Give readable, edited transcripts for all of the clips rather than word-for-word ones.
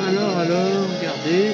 Alors, regardez.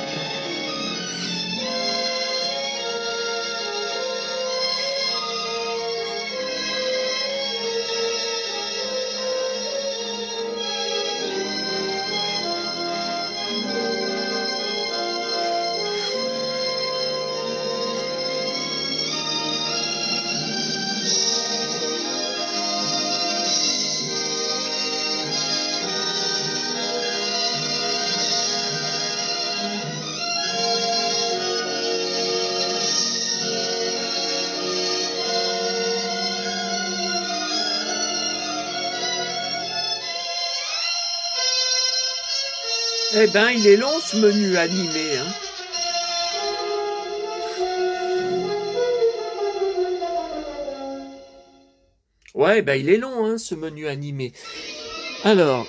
Eh ben, il est long ce menu animé, hein. Ouais, ben il est long, hein, ce menu animé. Alors.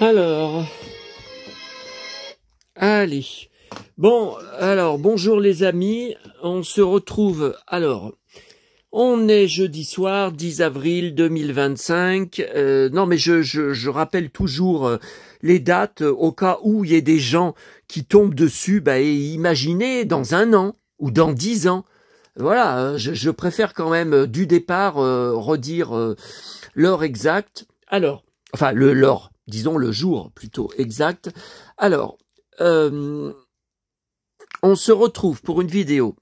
Alors, allez. Bon, alors, bonjour les amis, on se retrouve, alors, on est jeudi soir, 10 avril 2025, non mais je rappelle toujours les dates au cas où il y ait des gens qui tombent dessus, bah, et imaginez dans 1 an ou dans 10 ans, voilà, je préfère quand même du départ redire l'heure exacte, alors, enfin l'heure, disons le jour plutôt exact. Alors, on se retrouve pour une vidéo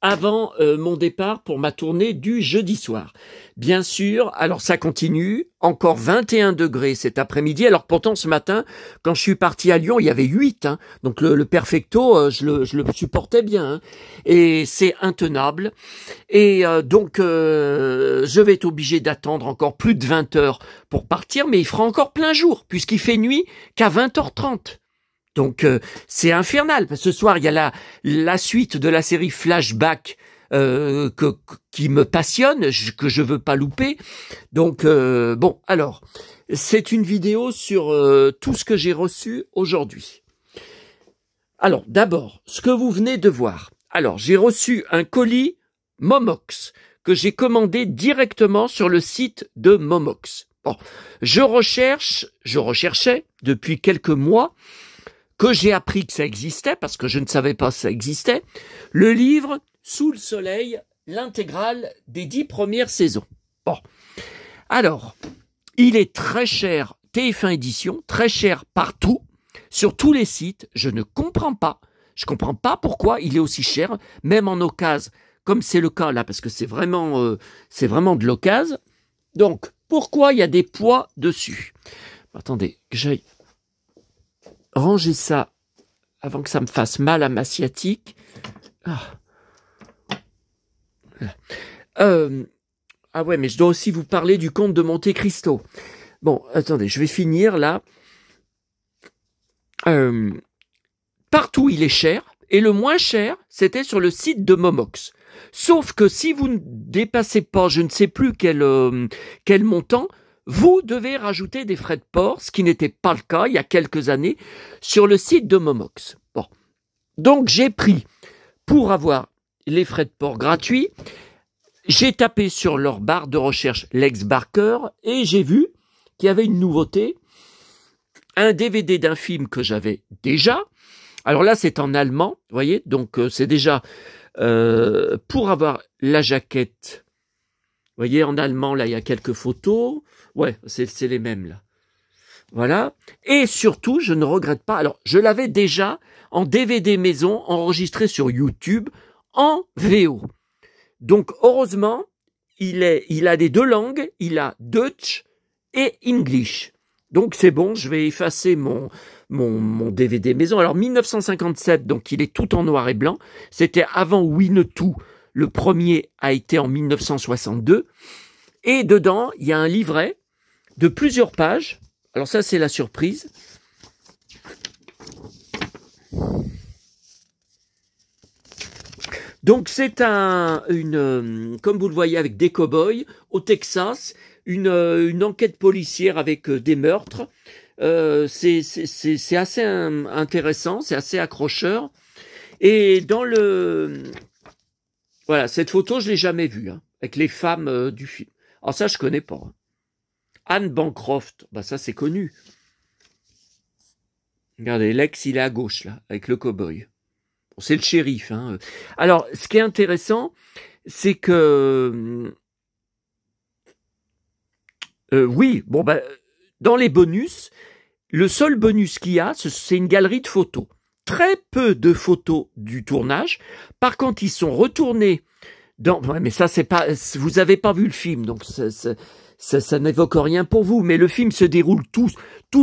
avant mon départ pour ma tournée du jeudi soir. Bien sûr, alors ça continue, encore 21 degrés cet après-midi, alors pourtant ce matin, quand je suis parti à Lyon, il y avait 8, hein, donc le perfecto, je le supportais bien, hein, et c'est intenable, et donc je vais être obligé d'attendre encore plus de 20 heures pour partir, mais il fera encore plein jour, puisqu'il fait nuit qu'à 20h30. Donc c'est infernal, parce que ce soir il y a la suite de la série Flashback qui me passionne, que je veux pas louper. Donc bon, alors c'est une vidéo sur tout ce que j'ai reçu aujourd'hui. Alors d'abord, ce que vous venez de voir. Alors j'ai reçu un colis Momox que j'ai commandé directement sur le site de Momox. Bon, je recherchais depuis quelques mois, que j'ai appris que ça existait, parce que je ne savais pas que ça existait, le livre « Sous le soleil, l'intégrale des 10 premières saisons ». Bon, alors, il est très cher, TF1 édition, très cher partout, sur tous les sites, je ne comprends pas, pourquoi il est aussi cher, même en occasion, comme c'est le cas là, parce que c'est vraiment de l'occasion. Donc, pourquoi il y a des poids dessus? Attendez, que j'aille ranger ça avant que ça me fasse mal à ma sciatique. Ah ouais, mais je dois aussi vous parler du Comte de Monte Cristo. Bon, attendez, je vais finir là. Partout il est cher, et le moins cher, c'était sur le site de Momox. Sauf que si vous ne dépassez pas, je ne sais plus quel montant, vous devez rajouter des frais de port, ce qui n'était pas le cas il y a quelques années, sur le site de Momox. Bon. Donc j'ai pris, pour avoir les frais de port gratuits, j'ai tapé sur leur barre de recherche Lex Barker et j'ai vu qu'il y avait une nouveauté, un DVD d'un film que j'avais déjà. Alors là c'est en allemand, vous voyez, donc c'est déjà pour avoir la jaquette. Vous voyez, en allemand, là, il y a quelques photos. Ouais, c'est les mêmes, là. Voilà. Et surtout, je ne regrette pas. Alors, je l'avais déjà en DVD maison, enregistré sur YouTube, en VO. Donc, heureusement, il a les 2 langues. Il a Dutch et English. Donc, c'est bon, je vais effacer mon DVD maison. Alors, 1957, donc il est tout en noir et blanc. C'était avant Winnetou, Le premier a été en 1962. Et dedans, il y a un livret de plusieurs pages. Alors ça, c'est la surprise. Donc c'est comme vous le voyez avec des cow-boys au Texas, une enquête policière avec des meurtres. C'est assez intéressant, c'est assez accrocheur. Et voilà, cette photo je l'ai jamais vue, hein, avec les femmes du film. Alors ça je connais pas. Hein. Anne Bancroft, bah ça c'est connu. Regardez, Lex il est à gauche là, avec le cow-boy. C'est le shérif. Hein. Alors, ce qui est intéressant, c'est que oui, bon bah dans les bonus, le seul bonus qu'il y a, c'est une galerie de photos. Très peu de photos du tournage. Par contre, ils sont retournés dans. Ouais, mais ça, c'est pas. Vous avez pas vu le film, donc ça n'évoque rien pour vous. Mais le film se déroule tout,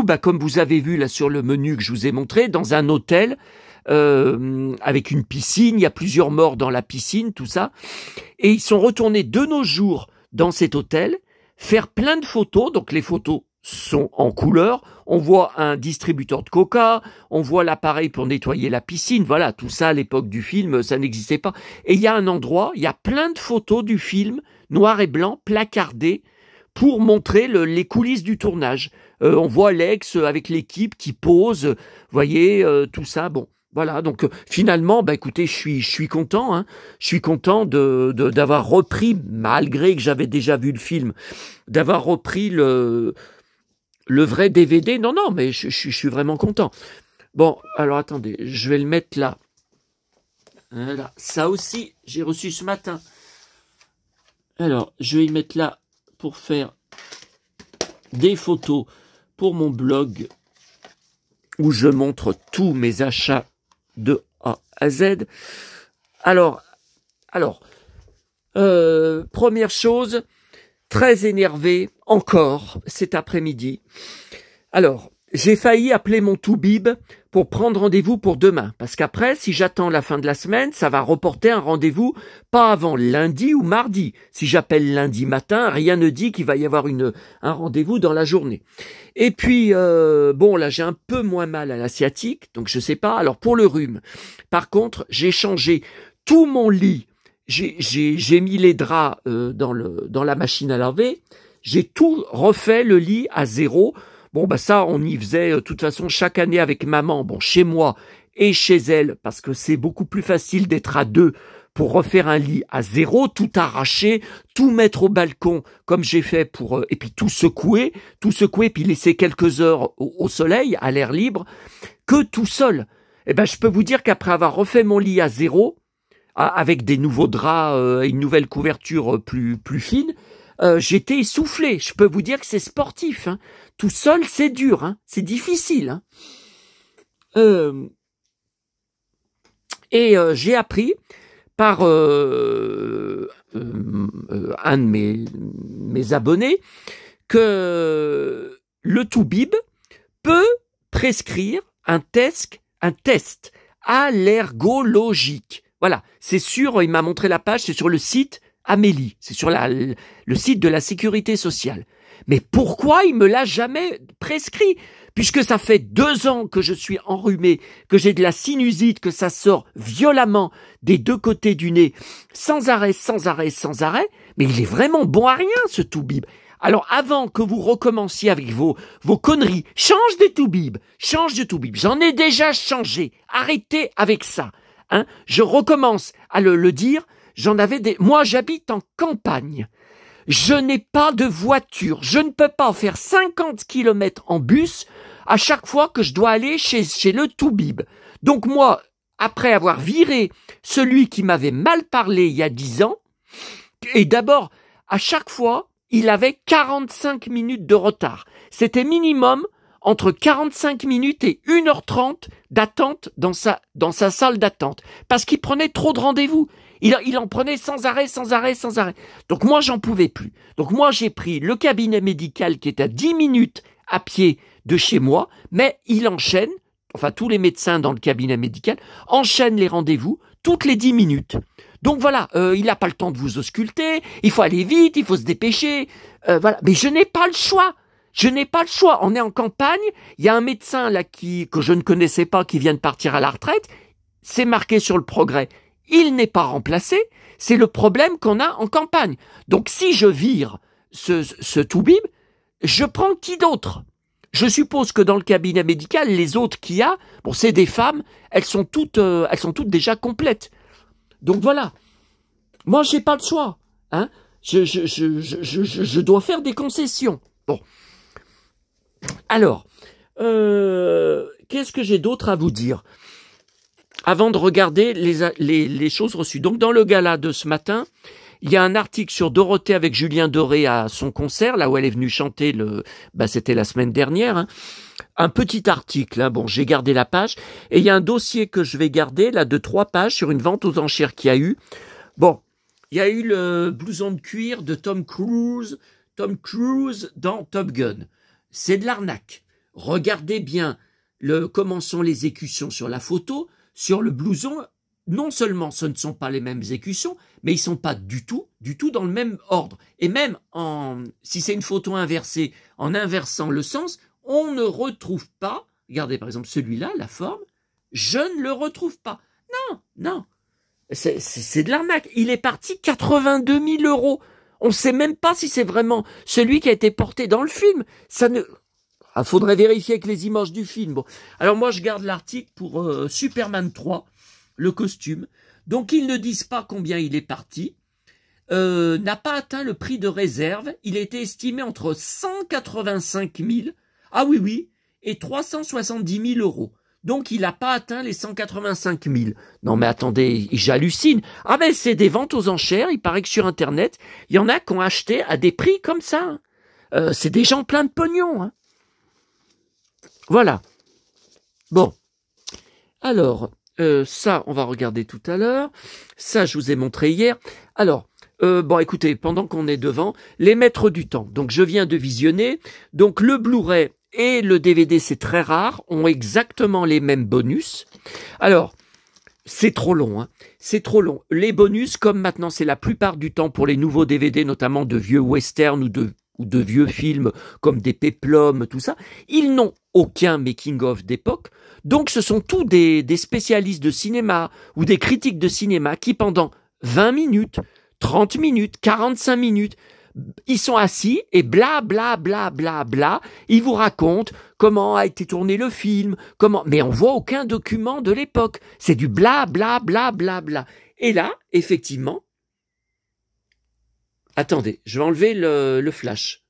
bah comme vous avez vu là sur le menu que je vous ai montré, dans un hôtel. Avec une piscine, il y a plusieurs morts dans la piscine, tout ça. Et ils sont retournés de nos jours dans cet hôtel, faire plein de photos. Donc les photos sont en couleur. On voit un distributeur de coca, on voit l'appareil pour nettoyer la piscine. Voilà, tout ça à l'époque du film, ça n'existait pas. Et il y a un endroit, il y a plein de photos du film, noir et blanc, placardées, pour montrer les coulisses du tournage. On voit Lex avec l'équipe qui pose, vous voyez, tout ça, bon. Voilà, donc finalement, bah écoutez, je suis content, hein. Je suis content d'avoir repris, malgré que j'avais déjà vu le film, d'avoir repris le vrai DVD. Non, mais je suis vraiment content. Bon, alors attendez, je vais le mettre là. Voilà, ça aussi, j'ai reçu ce matin. Alors, je vais le mettre là pour faire des photos pour mon blog où je montre tous mes achats de A à Z. Alors, première chose, très énervé encore cet après-midi. Alors, j'ai failli appeler mon toubib pour prendre rendez-vous pour demain, parce qu'après, si j'attends la fin de la semaine, ça va reporter un rendez-vous pas avant lundi ou mardi. Si j'appelle lundi matin, rien ne dit qu'il va y avoir un rendez-vous dans la journée. Et puis, bon, là, j'ai un peu moins mal à la sciatique, donc je sais pas. Alors, pour le rhume, par contre, j'ai changé tout mon lit. J'ai mis les draps dans la machine à laver. J'ai tout refait, le lit à zéro. Bon, bah ça, on y faisait de toute façon chaque année avec maman, bon, chez moi et chez elle, parce que c'est beaucoup plus facile d'être à deux pour refaire un lit à zéro, tout arracher, tout mettre au balcon, comme j'ai fait et puis tout secouer, puis laisser quelques heures au soleil, à l'air libre, que tout seul. Eh ben, je peux vous dire qu'après avoir refait mon lit à zéro, avec des nouveaux draps et une nouvelle couverture plus fine, j'étais essoufflé. Je peux vous dire que c'est sportif. Hein. Tout seul, c'est dur. Hein. C'est difficile. Hein. J'ai appris par un de mes abonnés que le toubib peut prescrire un test allergologique. Voilà, c'est sûr, il m'a montré la page, c'est sur le site Amélie, c'est sur le site de la Sécurité sociale. Mais pourquoi il me l'a jamais prescrit? Puisque ça fait 2 ans que je suis enrhumé, que j'ai de la sinusite, que ça sort violemment des deux côtés du nez, sans arrêt, mais il est vraiment bon à rien, ce toubib. Alors, avant que vous recommenciez avec vos conneries, change de toubib. J'en ai déjà changé. Arrêtez avec ça. Hein, je recommence à le dire, moi j'habite en campagne, je n'ai pas de voiture, je ne peux pas faire 50 km en bus à chaque fois que je dois aller chez le toubib. Donc moi, après avoir viré celui qui m'avait mal parlé il y a 10 ans, et d'abord, à chaque fois, il avait 45 minutes de retard. C'était minimum entre 45 minutes et 1h30 d'attente dans sa salle d'attente. Parce qu'il prenait trop de rendez-vous. Il en prenait sans arrêt. Donc moi, j'en pouvais plus. Donc moi, j'ai pris le cabinet médical qui est à 10 minutes à pied de chez moi, mais il enchaîne, enfin tous les médecins dans le cabinet médical, enchaînent les rendez-vous toutes les 10 minutes. Donc voilà, il n'a pas le temps de vous ausculter, il faut aller vite, il faut se dépêcher. Voilà. Mais je n'ai pas le choix. Je n'ai pas le choix. On est en campagne, il y a un médecin là que je ne connaissais pas qui vient de partir à la retraite. C'est marqué sur le progrès. Il n'est pas remplacé. C'est le problème qu'on a en campagne. Donc si je vire ce toubib, je prends qui d'autre? Je suppose que dans le cabinet médical, les autres qu'il y a, bon, c'est des femmes, elles sont toutes déjà complètes. Donc voilà. Moi, j'ai pas le choix. Hein. Je dois faire des concessions. Bon. Alors, qu'est-ce que j'ai d'autre à vous dire avant de regarder les choses reçues? Donc, dans le gala de ce matin, il y a un article sur Dorothée avec Julien Doré à son concert, là où elle est venue chanter, c'était la semaine dernière. Hein. Un petit article, hein. Bon, j'ai gardé la page. Et il y a un dossier que je vais garder, là, de 3 pages sur une vente aux enchères qu'il y a eu. Bon, il y a eu le blouson de cuir de Tom Cruise dans Top Gun. C'est de l'arnaque. Regardez bien comment sont les écussons sur la photo. Sur le blouson, non seulement ce ne sont pas les mêmes écussons, mais ils ne sont pas du tout dans le même ordre. Et même si c'est une photo inversée, en inversant le sens, on ne retrouve pas, regardez par exemple celui-là, la forme, je ne le retrouve pas. Non, c'est de l'arnaque. Il est parti 82 000 €. On ne sait même pas si c'est vraiment celui qui a été porté dans le film. Faudrait vérifier avec les images du film. Bon. Alors moi, je garde l'article pour Superman 3, le costume. Donc, ils ne disent pas combien il est parti. N'a pas atteint le prix de réserve. Il a été estimé entre 185 000, et 370 000 €. Donc, il n'a pas atteint les 185 000. Non, mais attendez, j'hallucine. Ah ben, c'est des ventes aux enchères. Il paraît que sur Internet, il y en a qui ont acheté à des prix comme ça. Hein. C'est des gens pleins de pognon. Hein. Voilà. Bon. Alors, ça, on va regarder tout à l'heure. Ça, je vous ai montré hier. Alors, bon, écoutez, pendant qu'on est devant, les maîtres du temps. Donc, je viens de visionner. Donc, le Blu-ray et le DVD, c'est très rare, ont exactement les mêmes bonus. Alors, c'est trop long, hein. C'est trop long. Les bonus, comme maintenant, c'est la plupart du temps pour les nouveaux DVD, notamment de vieux westerns ou de vieux films comme des péplums, tout ça, ils n'ont aucun making-of d'époque. Donc, ce sont tous des spécialistes de cinéma ou des critiques de cinéma qui, pendant 20 minutes, 30 minutes, 45 minutes, ils sont assis et bla bla bla bla bla, ils vous racontent comment a été tourné le film, mais on voit aucun document de l'époque. C'est du bla bla bla bla bla. Et là, effectivement, attendez, je vais enlever le flash.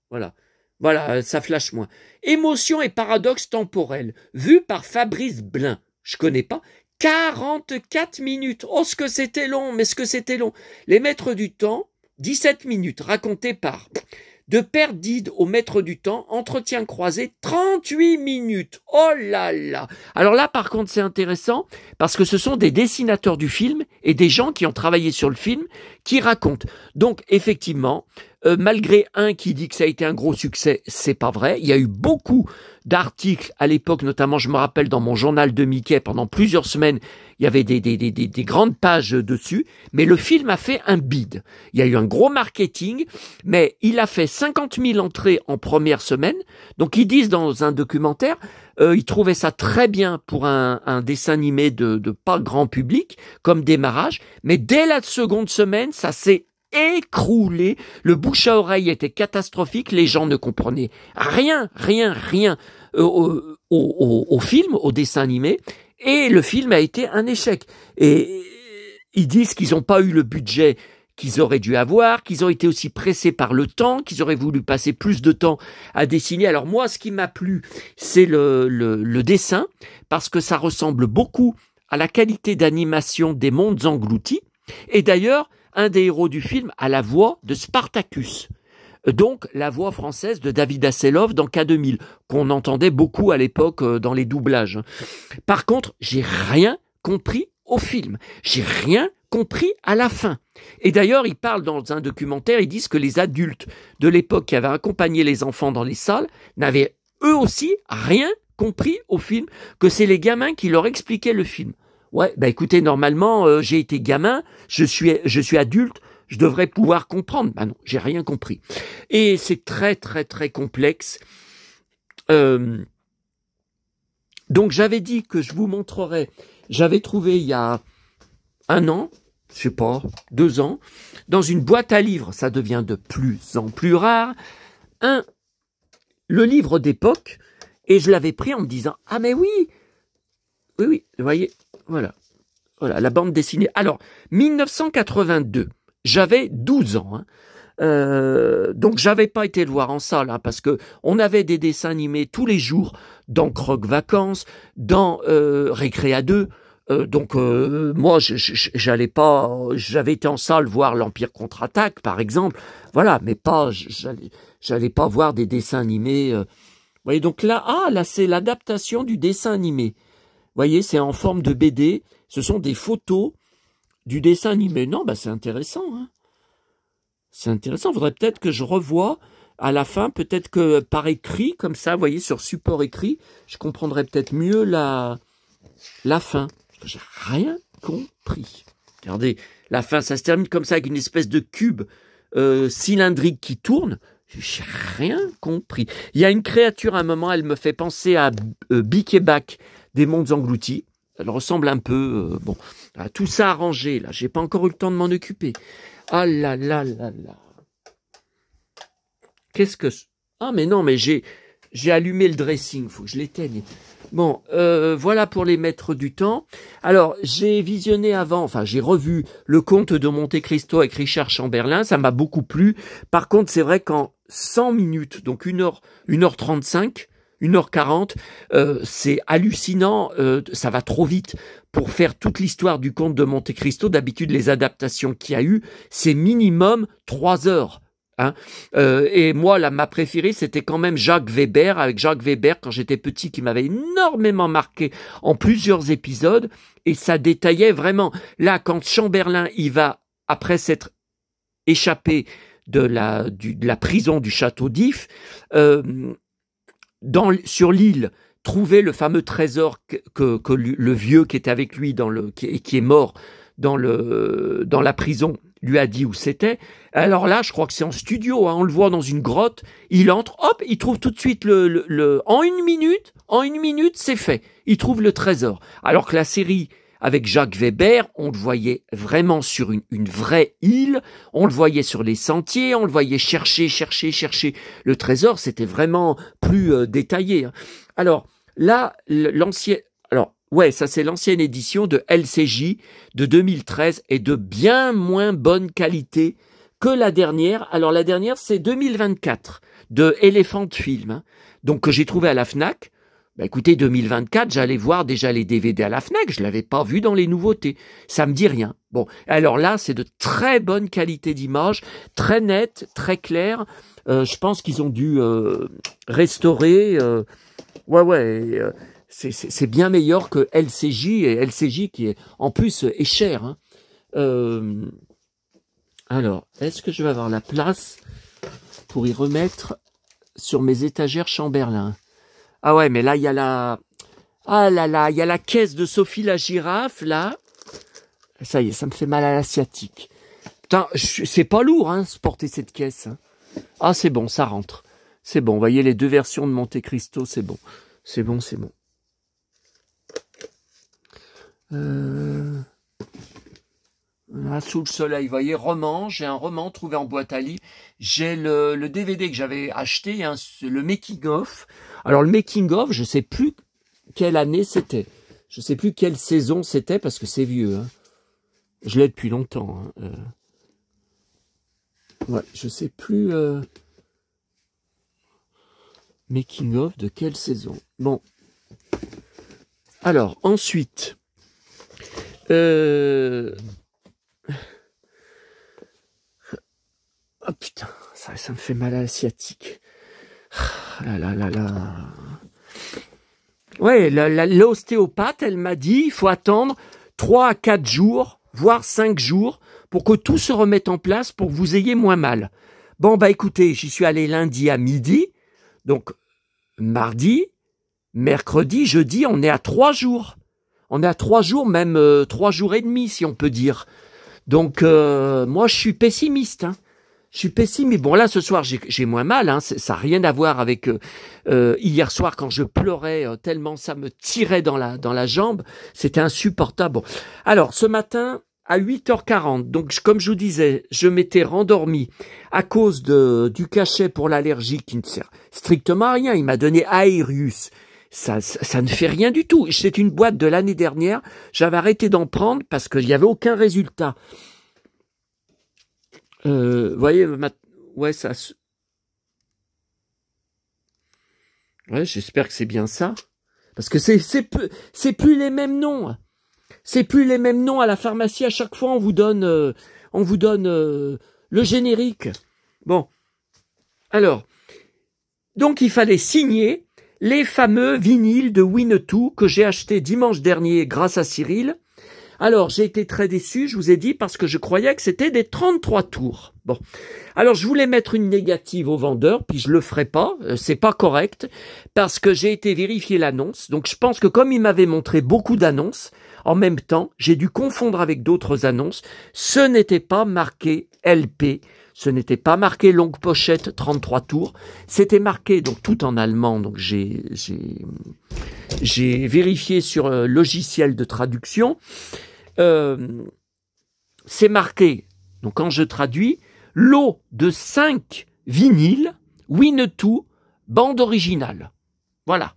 Voilà, ça flash moins. Émotion et paradoxe temporel, vu par Fabrice Blin. Je connais pas. 44 minutes. Oh, ce que c'était long, mais ce que c'était long. Les maîtres du temps, 17 minutes, raconté par de Perdide au maître du temps, entretien croisé, 38 minutes. Oh là là. Alors là, par contre, c'est intéressant parce que ce sont des dessinateurs du film et des gens qui ont travaillé sur le film qui racontent. Donc, effectivement, malgré un qui dit que ça a été un gros succès, c'est pas vrai. Il y a eu beaucoup d'articles à l'époque, notamment, je me rappelle, dans mon journal de Mickey, pendant plusieurs semaines, il y avait des grandes pages dessus, mais le film a fait un bide. Il y a eu un gros marketing, mais il a fait 50 000 entrées en première semaine. Donc, ils disent dans un documentaire, ils trouvaient ça très bien pour un dessin animé de pas grand public, comme démarrage, mais dès la seconde semaine, ça s'est écroulé, le bouche à oreille était catastrophique, les gens ne comprenaient rien au film, au dessin animé, et le film a été un échec. Et ils disent qu'ils n'ont pas eu le budget qu'ils auraient dû avoir, qu'ils ont été aussi pressés par le temps, qu'ils auraient voulu passer plus de temps à dessiner. Alors moi, ce qui m'a plu, c'est le dessin, parce que ça ressemble beaucoup à la qualité d'animation des Mondes Engloutis, et d'ailleurs, un des héros du film a la voix de Spartacus, donc la voix française de David Hasselhoff dans K2000, qu'on entendait beaucoup à l'époque dans les doublages. Par contre, j'ai rien compris au film, j'ai rien compris à la fin. Et d'ailleurs, ils parlent dans un documentaire, ils disent que les adultes de l'époque qui avaient accompagné les enfants dans les salles n'avaient eux aussi rien compris au film, que c'est les gamins qui leur expliquaient le film. Ouais, bah écoutez, normalement, j'ai été gamin, je suis adulte, je devrais pouvoir comprendre. Bah non, j'ai rien compris. Et c'est très, très, très complexe. Donc j'avais dit que je vous montrerais, j'avais trouvé il y a 1 an, je sais pas, 2 ans, dans une boîte à livres, ça devient de plus en plus rare, le livre d'époque, et je l'avais pris en me disant, ah mais oui, oui, vous voyez, voilà, la bande dessinée. Alors, 1982, j'avais 12 ans, hein. Donc j'avais pas été le voir en salle, hein, parce que on avait des dessins animés tous les jours dans Croque Vacances, dans Récré à 2. Donc moi j'allais pas, j'avais été en salle voir l'Empire contre-attaque par exemple, voilà, mais pas j'allais pas voir des dessins animés. Vous voyez, donc là, là c'est l'adaptation du dessin animé. Vous voyez, c'est en forme de BD, ce sont des photos du dessin animé. Non, bah c'est intéressant, hein. C'est intéressant, il faudrait peut-être que je revoie à la fin, peut-être que par écrit, comme ça, vous voyez, sur support écrit, je comprendrais peut-être mieux la fin. J'ai rien compris. Regardez, la fin, ça se termine comme ça, avec une espèce de cube cylindrique qui tourne. J'ai rien compris. Il y a une créature, à un moment, elle me fait penser à Bic et Bac des Mondes Engloutis. Elle ressemble un peu, bon, tout ça arrangé, là, j'ai pas encore eu le temps de m'en occuper. Ah là là là là. Qu'est-ce que... Ah mais non, mais j'ai allumé le dressing, faut que je l'éteigne. Bon, voilà pour les maîtres du temps. Alors, j'ai visionné avant, enfin j'ai revu Le Comte de Monte Cristo avec Richard Chamberlain, ça m'a beaucoup plu. Par contre, c'est vrai qu'en 100 minutes, donc 1h35, 1h40, c'est hallucinant, ça va trop vite. Pour faire toute l'histoire du Comte de Monte Cristo, d'habitude les adaptations qu'il y a eu, c'est minimum 3 heures. Hein. Et moi, là, ma préférée, c'était quand même Jacques Weber, avec Jacques Weber, quand j'étais petit, qui m'avait énormément marqué en plusieurs épisodes, et ça détaillait vraiment. Là, quand Chamberlain, il va, après s'être échappé de la prison du château d'If, sur l'île, trouver le fameux trésor que le vieux qui était avec lui qui est mort dans la prison lui a dit où c'était. Alors là, je crois que c'est en studio, hein, on le voit dans une grotte, il entre, hop, il trouve tout de suite en une minute, c'est fait. Il trouve le trésor. Alors que la série avec Jacques Weber, on le voyait vraiment sur une vraie île, on le voyait sur les sentiers, on le voyait chercher le trésor, c'était vraiment plus détaillé. Hein. Alors là, ça c'est l'ancienne édition de LCJ de 2013 et de bien moins bonne qualité que la dernière. Alors la dernière c'est 2024 de Elephant Film, hein, donc que j'ai trouvé à la Fnac. Bah écoutez, 2024, j'allais voir déjà les DVD à la Fnac, je l'avais pas vu dans les nouveautés. Ça me dit rien. Bon, alors là, c'est de très bonne qualité d'image, très nette, très claire. Je pense qu'ils ont dû restaurer. C'est bien meilleur que LCJ, et LCJ qui est en plus est cher. Hein. Alors, est-ce que je vais avoir la place pour y remettre sur mes étagères Chamberlain? Ah ouais, mais là, il y a il y a la caisse de Sophie la girafe, là. Ça y est, ça me fait mal à la sciatique. Putain, c'est pas lourd, hein, porter cette caisse. Hein. Ah, c'est bon, ça rentre. C'est bon, vous voyez les 2 versions de Monte Cristo, c'est bon. C'est bon. Là, sous le soleil, vous voyez, roman, j'ai un roman trouvé en boîte à livres. J'ai le DVD que j'avais acheté, hein, le making of. Alors le making of, je sais plus quelle année c'était. Je sais plus quelle saison c'était parce que c'est vieux. Hein. Je l'ai depuis longtemps. Hein. Ouais, je sais plus making of de quelle saison. Bon. Alors, ensuite... Oh putain, ça me fait mal à la sciatique. Ouais, l'ostéopathe, elle m'a dit, il faut attendre 3 à 4 jours, voire 5 jours, pour que tout se remette en place, pour que vous ayez moins mal. Bon, bah écoutez, j'y suis allé lundi à midi, donc mardi, mercredi, jeudi, on est à 3 jours. On est à 3 jours, même 3 jours et demi, si on peut dire. Donc, moi, je suis pessimiste. Hein. Je suis pessimiste. Bon, là, ce soir, j'ai moins mal. Hein. Ça n'a rien à voir avec hier soir quand je pleurais tellement ça me tirait dans la jambe. C'était insupportable. Bon. Alors, ce matin, à 8h40, donc comme je vous disais, je m'étais rendormi à cause du cachet pour l'allergie qui ne sert strictement à rien. Il m'a donné Aerius. Ça ne fait rien du tout. C'est une boîte de l'année dernière. J'avais arrêté d'en prendre parce qu'il n'y avait aucun résultat. Vous voyez, ouais, ça. Ouais, j'espère que c'est bien ça, parce que c'est plus les mêmes noms. C'est plus les mêmes noms à la pharmacie. À chaque fois, on vous donne le générique. Bon, alors, donc il fallait signer les fameux vinyles de Winnetou que j'ai achetés dimanche dernier grâce à Cyril. Alors, j'ai été très déçu, je vous ai dit, parce que je croyais que c'était des 33 tours. Bon. Alors, je voulais mettre une négative au vendeur, puis je le ferai pas, c'est pas correct, parce que j'ai été vérifier l'annonce. Donc, je pense que comme il m'avait montré beaucoup d'annonces, en même temps, j'ai dû confondre avec d'autres annonces. Ce n'était pas marqué LP, ce n'était pas marqué longue pochette 33 tours, c'était marqué, donc tout en allemand, donc j'ai vérifié sur logiciel de traduction. C'est marqué, donc quand je traduis, lot de 5 vinyles, Winnetou, bande originale. Voilà.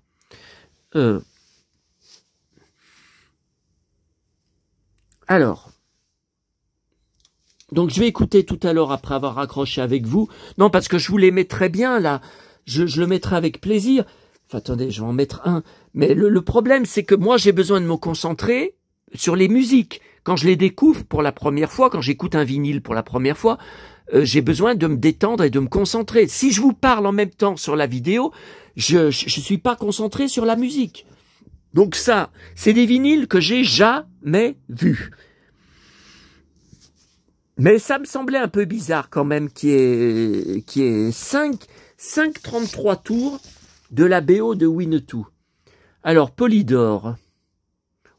Alors, donc je vais écouter tout à l'heure après avoir raccroché avec vous. Non, parce que je vous les mettrai bien là. Je le mettrai avec plaisir. Enfin, attendez, je vais en mettre un. Mais le problème, c'est que moi, j'ai besoin de me concentrer sur les musiques. Quand je les découvre pour la première fois, quand j'écoute un vinyle pour la première fois, j'ai besoin de me détendre et de me concentrer. Si je vous parle en même temps sur la vidéo, je suis pas concentré sur la musique. Donc ça, c'est des vinyles que j'ai jamais vus. Mais ça me semblait un peu bizarre quand même qu'il y ait 5 33 tours de la BO de Winnetou. Alors, Polydor.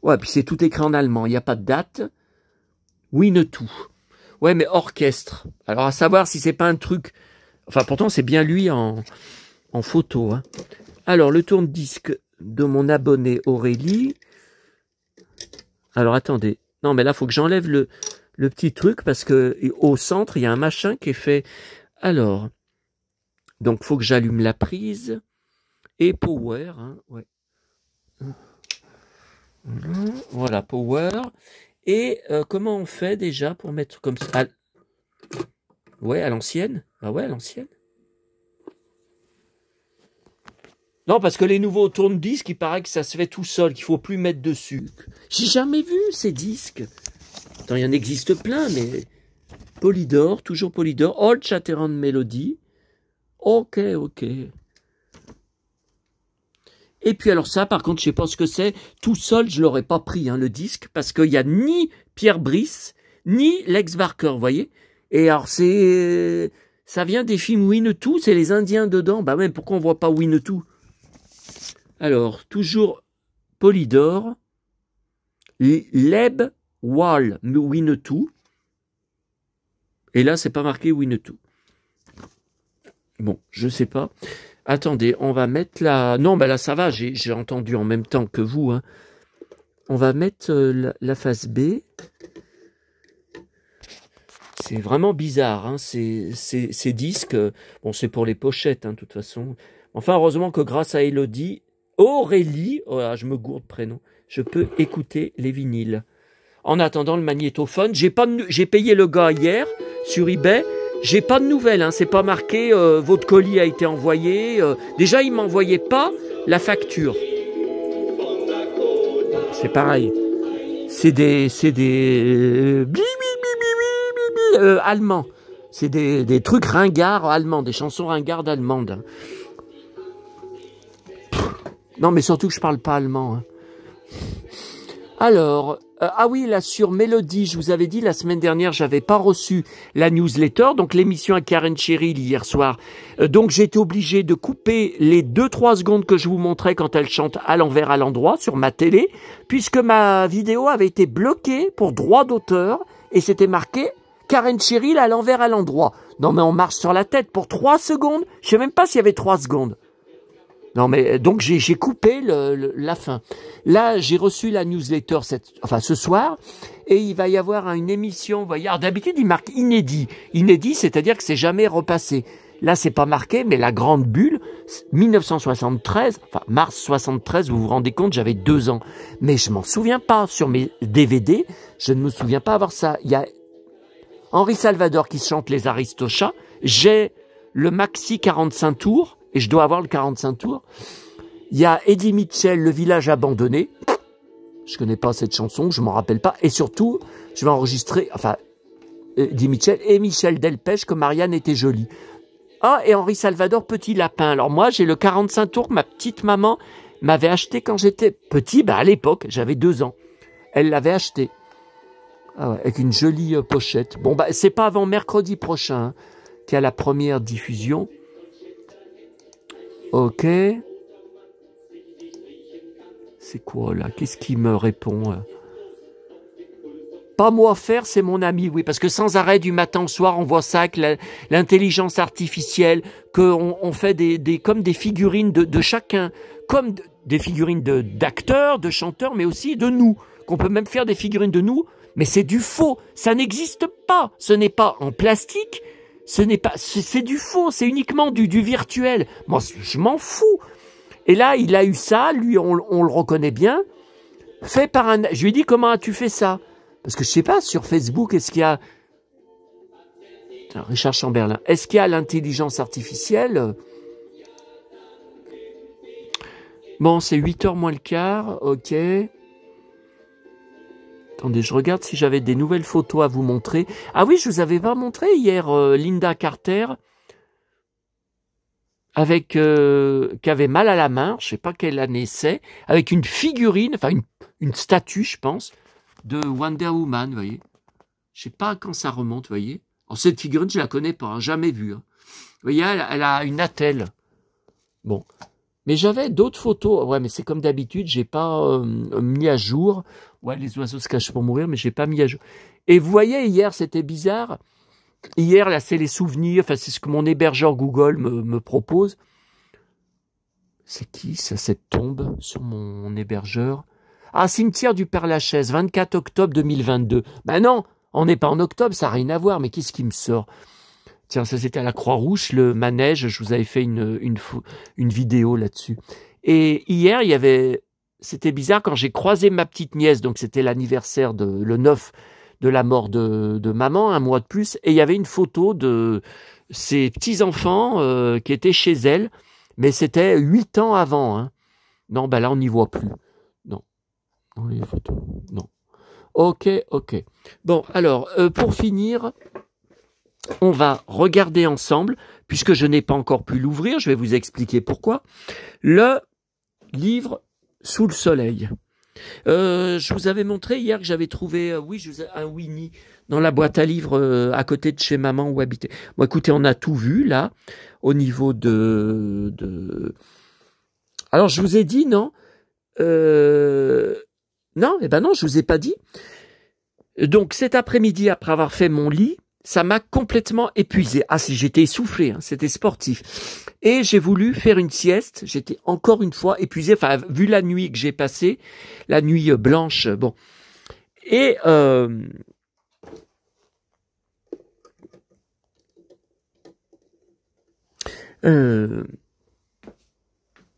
Ouais, puis c'est tout écrit en allemand, il n'y a pas de date. Winnetou. Ouais, mais orchestre. Alors, à savoir si c'est pas un truc... Enfin, pourtant, c'est bien lui en photo. Hein. Alors, le tourne-disque de mon abonné Aurélie. Alors, attendez. Non, mais là, il faut que j'enlève le petit truc parce que au centre, il y a un machin qui est fait. Alors, donc, faut que j'allume la prise. Et Power, hein, ouais. Voilà, Power. Et comment on fait déjà pour mettre comme ça ouais, à l'ancienne. Ah ouais, à l'ancienne. Non, parce que les nouveaux tourne-disques, il paraît que ça se fait tout seul, qu'il faut plus mettre dessus. J'ai jamais vu ces disques. Attends, il y en existe plein, mais... Polydor, toujours Polydor. Old Shatterhand Melody. Ok, ok. Et puis alors ça, par contre, je sais pas ce que c'est. Tout seul, je l'aurais pas pris, hein, le disque, parce qu'il y a ni Pierre Brice, ni Lex Barker, vous voyez. Et alors c'est... Ça vient des films Winnetou, c'est les Indiens dedans. Bah même, pourquoi on voit pas Winnetou? Alors, toujours Polydor, Leb Wall Winnetou. Et là, c'est pas marqué Winnetou. Bon, je sais pas. Attendez, on va mettre la... Non, ben là, ça va, j'ai entendu en même temps que vous. Hein. On va mettre la face B. C'est vraiment bizarre, hein, ces disques. Bon, c'est pour les pochettes, hein, de toute façon. Enfin, heureusement que grâce à Elodie, Aurélie, oh là, je me gourde prénom, je peux écouter les vinyles. En attendant le magnétophone, j'ai payé le gars hier sur eBay. J'ai pas de nouvelles, hein, c'est pas marqué votre colis a été envoyé. Déjà, il m'envoyait pas la facture. C'est pareil. C'est des allemands. C'est des trucs ringards allemands, des chansons ringardes allemandes. Non, mais surtout que je parle pas allemand. Hein. Alors, ah oui, là sur Mélodie, je vous avais dit la semaine dernière, j'avais pas reçu la newsletter, donc l'émission à Karen Cheryl hier soir. Donc j'ai été obligé de couper les 2-3 secondes que je vous montrais quand elle chante à l'envers à l'endroit sur ma télé, puisque ma vidéo avait été bloquée pour droit d'auteur et c'était marqué Karen Cheryl à l'envers à l'endroit. Non mais on marche sur la tête pour 3 secondes, je sais même pas s'il y avait 3 secondes. Non mais donc j'ai coupé la fin. Là j'ai reçu la newsletter ce soir et il va y avoir une émission. Vous voyez, d'habitude il marque inédit. Inédit, c'est-à-dire que c'est jamais repassé. Là c'est pas marqué, mais la grande bulle 1973, enfin mars 73. Vous vous rendez compte, j'avais 2 ans, mais je m'en souviens pas sur mes DVD. Je ne me souviens pas avoir ça. Il y a Henri Salvador qui chante les Aristochats. J'ai le maxi 45 tours. Et je dois avoir le 45 tours. Il y a Eddie Mitchell, Le village abandonné. Je connais pas cette chanson, je m'en rappelle pas. Et surtout, je vais enregistrer, Eddie Mitchell et Michel Delpech, que Marianne était jolie. Ah, et Henri Salvador, Petit lapin. Alors moi, j'ai le 45 tours que ma petite maman m'avait acheté quand j'étais petit. À l'époque, j'avais 2 ans. Elle l'avait acheté. Ah ouais, avec une jolie pochette. Bon, c'est pas avant mercredi prochain qu'il y a la première diffusion. Ok. C'est quoi là? Qu'est-ce qui me répond? Pas moi faire, c'est mon ami, oui, parce que sans arrêt du matin au soir, on voit ça avec l'intelligence artificielle, qu'on fait comme des figurines de chacun, comme des figurines d'acteurs, de chanteurs, mais aussi de nous, qu'on peut même faire des figurines de nous, mais c'est du faux, ça n'existe pas, ce n'est pas en plastique. C'est du faux, c'est uniquement du virtuel. Moi, je m'en fous. Et là, il a eu ça, lui, on le reconnaît bien, fait par un... Je lui ai dit, comment as-tu fait ça? Parce que je sais pas, sur Facebook, est-ce qu'il y a... Richard Chamberlain, est-ce qu'il y a l'intelligence artificielle? Bon, c'est 8h moins le quart, ok. Attendez, je regarde si j'avais des nouvelles photos à vous montrer. Ah oui, je vous avais pas montré hier Linda Carter avec qui avait mal à la main, je sais pas quelle année c'est, avec une figurine, enfin une statue, je pense, de Wonder Woman, vous voyez. Je sais pas quand ça remonte, vous voyez. Alors, cette figurine, je la connais pas, hein, jamais vue. Hein. Vous voyez, elle a une attelle. Bon. Mais j'avais d'autres photos. Ouais, mais c'est comme d'habitude, j'ai pas mis à jour. Ouais, les oiseaux se cachent pour mourir, mais j'ai pas mis à jour. Et vous voyez, hier, c'était bizarre. Hier, là, c'est les souvenirs. Enfin, c'est ce que mon hébergeur Google me propose. C'est qui, ça, cette tombe sur mon hébergeur? Ah, cimetière du Père-Lachaise, 24 octobre 2022. Ben non, on n'est pas en octobre, ça n'a rien à voir. Mais qu'est-ce qui me sort? Tiens, ça c'était à la Croix-Rouge, le manège, je vous avais fait une vidéo là-dessus. Et hier, il y avait... C'était bizarre, quand j'ai croisé ma petite nièce, donc c'était l'anniversaire le 9 de la mort de maman, un mois de plus, et il y avait une photo de ses petits-enfants qui étaient chez elle, mais c'était 8 ans avant. Hein. Non, là, on n'y voit plus. Non. Non, les photos. Non. Ok. Bon, alors, pour finir... On va regarder ensemble, puisque je n'ai pas encore pu l'ouvrir, je vais vous expliquer pourquoi, le livre Sous le soleil. Je vous avais montré hier que j'avais trouvé un Winnie dans la boîte à livres à côté de chez maman où habitait. Bon, écoutez, on a tout vu là, au niveau de... Alors, je vous ai dit, non non, non, je vous ai pas dit. Donc, cet après-midi, après avoir fait mon lit, ça m'a complètement épuisé. Ah, si j'étais essoufflé, hein, c'était sportif. Et j'ai voulu faire une sieste. J'étais encore une fois épuisé. Enfin, vu la nuit que j'ai passée, la nuit blanche, bon. Et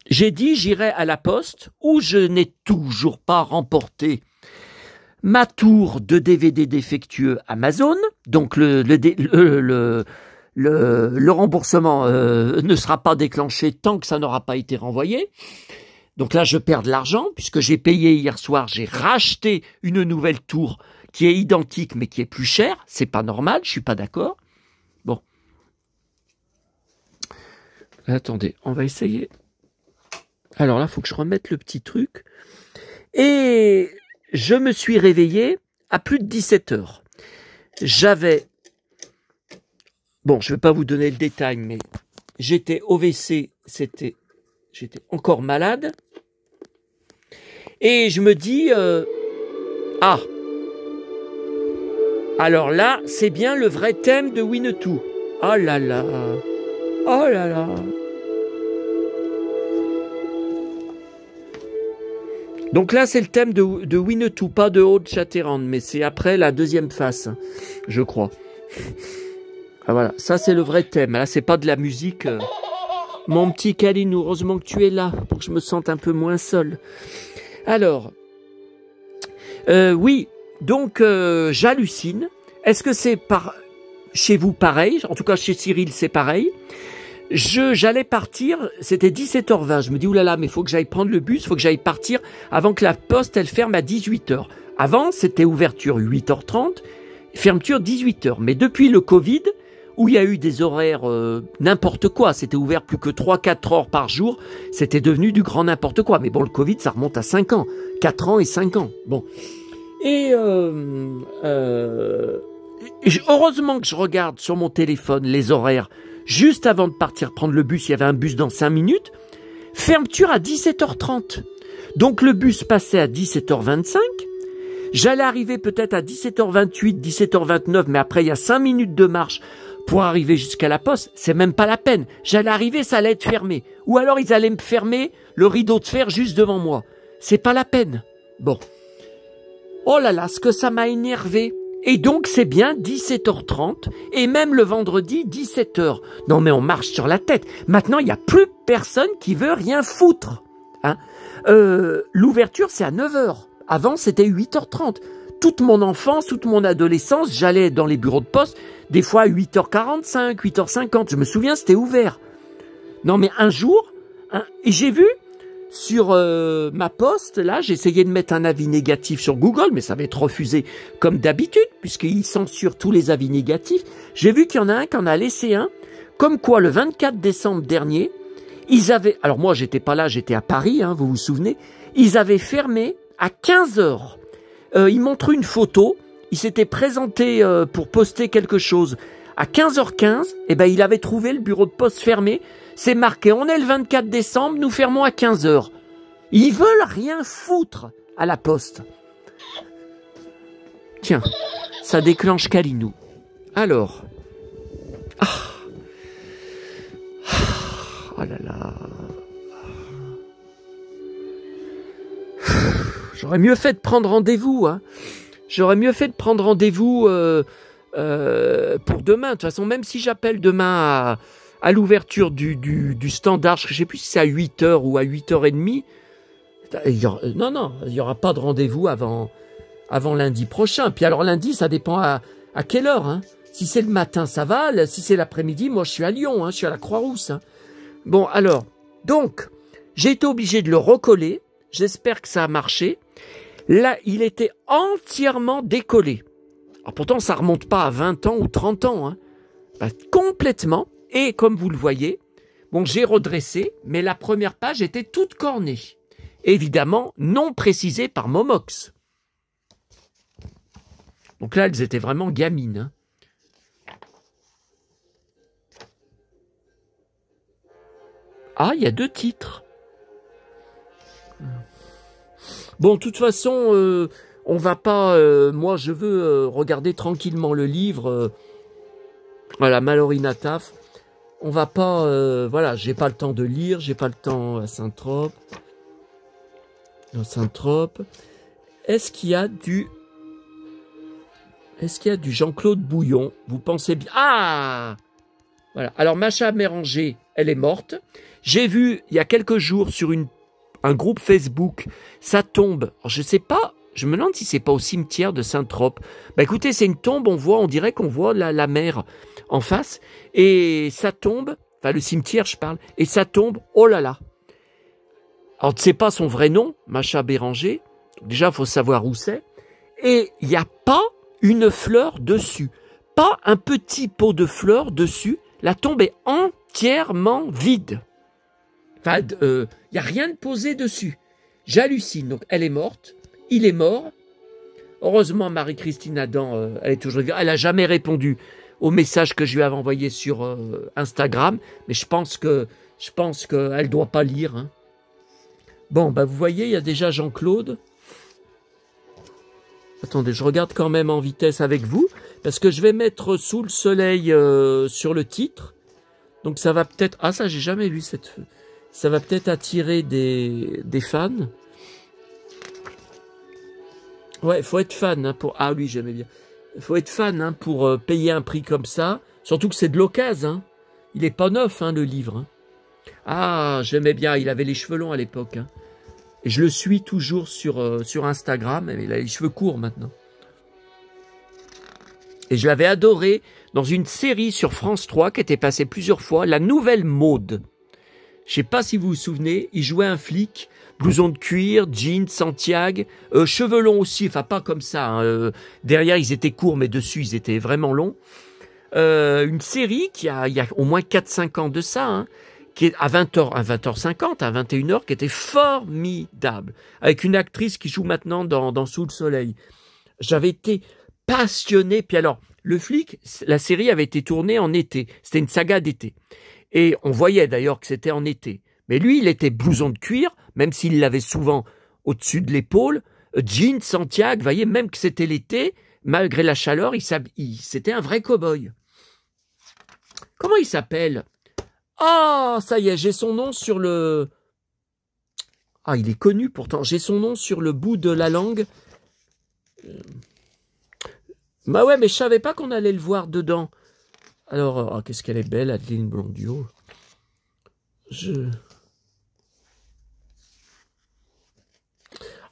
j'ai dit j'irai à la poste où je n'ai toujours pas remporté ma tour de DVD défectueux Amazon, donc le remboursement ne sera pas déclenché tant que ça n'aura pas été renvoyé. Donc là, je perds de l'argent puisque j'ai payé hier soir, j'ai racheté une nouvelle tour qui est identique mais qui est plus chère. C'est pas normal, je suis pas d'accord. Bon. Attendez, on va essayer. Alors là, il faut que je remette le petit truc. Et je me suis réveillé à plus de 17 heures. J'avais... Bon, je ne vais pas vous donner le détail, mais j'étais au WC, j'étais encore malade. Et je me dis, ah, alors là, c'est bien le vrai thème de Winnetou. Oh là là, oh là là. Donc là, c'est le thème de Winnetou, pas de Haute-Chatérande, mais c'est après la deuxième face, je crois. Ah voilà, ça c'est le vrai thème. Là, c'est pas de la musique. Mon petit Kalinou, heureusement que tu es là, pour que je me sente un peu moins seul. Alors, oui, donc j'hallucine. Est-ce que c'est chez vous pareil? En tout cas, chez Cyril, c'est pareil. J'allais partir, c'était 17h20. Je me dis, oulala, mais il faut que j'aille prendre le bus, il faut que j'aille partir avant que la poste, elle ferme à 18h. Avant, c'était ouverture 8h30, fermeture 18h. Mais depuis le Covid, où il y a eu des horaires n'importe quoi, c'était ouvert plus que 3-4 heures par jour, c'était devenu du grand n'importe quoi. Mais bon, le Covid, ça remonte à 5 ans, 4 ans et 5 ans. Bon. Et heureusement que je regarde sur mon téléphone les horaires. Juste avant de partir prendre le bus, il y avait un bus dans 5 minutes. Fermeture à 17h30. Donc le bus passait à 17h25. J'allais arriver peut-être à 17h28, 17h29, mais après il y a 5 minutes de marche pour arriver jusqu'à la poste. C'est même pas la peine. J'allais arriver, ça allait être fermé. Ou alors ils allaient me fermer le rideau de fer juste devant moi. C'est pas la peine. Bon. Oh là là, ce que ça m'a énervé. Et donc, c'est bien 17h30 et même le vendredi, 17h. Non, mais on marche sur la tête. Maintenant, il n'y a plus personne qui veut rien foutre. Hein. L'ouverture, c'est à 9h. Avant, c'était 8h30. Toute mon enfance, toute mon adolescence, j'allais dans les bureaux de poste, des fois à 8h45, 8h50. Je me souviens, c'était ouvert. Non, mais un jour, et j'ai vu... Sur ma poste, là, j'ai essayé de mettre un avis négatif sur Google, mais ça va être refusé comme d'habitude, puisqu'ils censurent tous les avis négatifs. J'ai vu qu'il y en a un qui en a laissé un, comme quoi le 24 décembre dernier, ils avaient... Alors moi, j'étais pas là, j'étais à Paris, hein, vous vous souvenez. Ils avaient fermé à 15h. Ils montrent une photo, ils s'étaient présentés pour poster quelque chose. À 15h15, eh ben, il avait trouvé le bureau de poste fermé. C'est marqué, on est le 24 décembre, nous fermons à 15h. Ils veulent rien foutre à la poste. Tiens, ça déclenche Kalinou. Alors. Oh là là. J'aurais mieux fait de prendre rendez-vous. Hein. J'aurais mieux fait de prendre rendez-vous pour demain. De toute façon, même si j'appelle demain à l'ouverture du standard, je ne sais plus si c'est à 8h ou à 8h30, non, il n'y aura pas de rendez-vous avant lundi prochain. Puis alors lundi, ça dépend à quelle heure. Hein. Si c'est le matin, ça va. Si c'est l'après-midi, moi je suis à Lyon, hein, je suis à la Croix-Rousse. Hein. Bon, alors, donc, j'ai été obligé de le recoller. J'espère que ça a marché. Là, il était entièrement décollé. Alors pourtant, ça remonte pas à 20 ans ou 30 ans. Hein. Bah, complètement. Et comme vous le voyez, bon, j'ai redressé, mais la première page était toute cornée. Évidemment, non précisée par Momox. Donc là, elles étaient vraiment gamines. Hein. Ah, il y a 2 titres. Bon, de toute façon, on va pas... moi, je veux regarder tranquillement le livre. Voilà, Mallory Nataf. On va pas... voilà, j'ai pas le temps de lire, j'ai pas le temps à Saint-Trope. Saint-Trope. Est-ce qu'il y a du Jean-Claude Bouillon? Vous pensez bien... Ah! Voilà. Alors, Macha Méranger, elle est morte. J'ai vu, il y a quelques jours, sur un groupe Facebook, ça tombe. Alors, je sais pas, je me demande si c'est pas au cimetière de Saint-Trope. Bah écoutez, c'est une tombe, on dirait qu'on voit la mer en face. Et ça tombe, enfin le cimetière, je parle, et ça tombe, oh là là. Alors, tu sais pas son vrai nom, Macha Béranger. Déjà, il faut savoir où c'est. Et il n'y a pas une fleur dessus. Pas un petit pot de fleurs dessus. La tombe est entièrement vide. Enfin, il n'y a rien de posé dessus. J'hallucine. Donc, elle est morte. Il est mort. Heureusement, Marie-Christine Adam, elle est toujours... Elle n'a jamais répondu au message que je lui avais envoyé sur Instagram, mais je pense qu'elle ne doit pas lire. Hein. Bon, bah vous voyez, il y a déjà Jean-Claude. Attendez, je regarde quand même en vitesse avec vous, parce que je vais mettre Sous le soleil sur le titre. Donc ça va peut-être... Ah, ça, j'ai jamais vu cette... Ça va peut-être attirer des fans. Ouais, faut être fan hein, pour... Ah oui, j'aimais bien. Faut être fan hein, pour payer un prix comme ça. Surtout que c'est de l'occasion. Hein. Il est pas neuf, hein, le livre. Hein. Ah, j'aimais bien. Il avait les cheveux longs à l'époque. Hein. Et je le suis toujours sur Instagram. Mais il a les cheveux courts maintenant. Et je l'avais adoré dans une série sur France 3 qui était passée plusieurs fois. La Nouvelle Mode. Je sais pas si vous vous souvenez. Il jouait un flic. Blouson de cuir, jeans, Santiago, cheveux longs aussi, enfin pas comme ça. Hein, derrière, ils étaient courts, mais dessus, ils étaient vraiment longs. Une série il y a au moins 4-5 ans de ça, hein, qui est à 20h, à 20h50, à 21h, qui était formidable. Avec une actrice qui joue maintenant dans Sous le soleil. J'avais été passionné. Puis alors, le flic, la série avait été tournée en été. C'était une saga d'été. Et on voyait d'ailleurs que c'était en été. Mais lui, il était blouson de cuir, même s'il l'avait souvent au-dessus de l'épaule, jeans, Santiago, vous voyez, même que c'était l'été, malgré la chaleur, c'était un vrai cow-boy. Comment il s'appelle? Ah, ça y est, j'ai son nom sur le... Ah, il est connu pourtant, j'ai son nom sur le bout de la langue. Bah ouais, mais je savais pas qu'on allait le voir dedans. Alors, oh, qu'est-ce qu'elle est belle, Adeline Blondiot.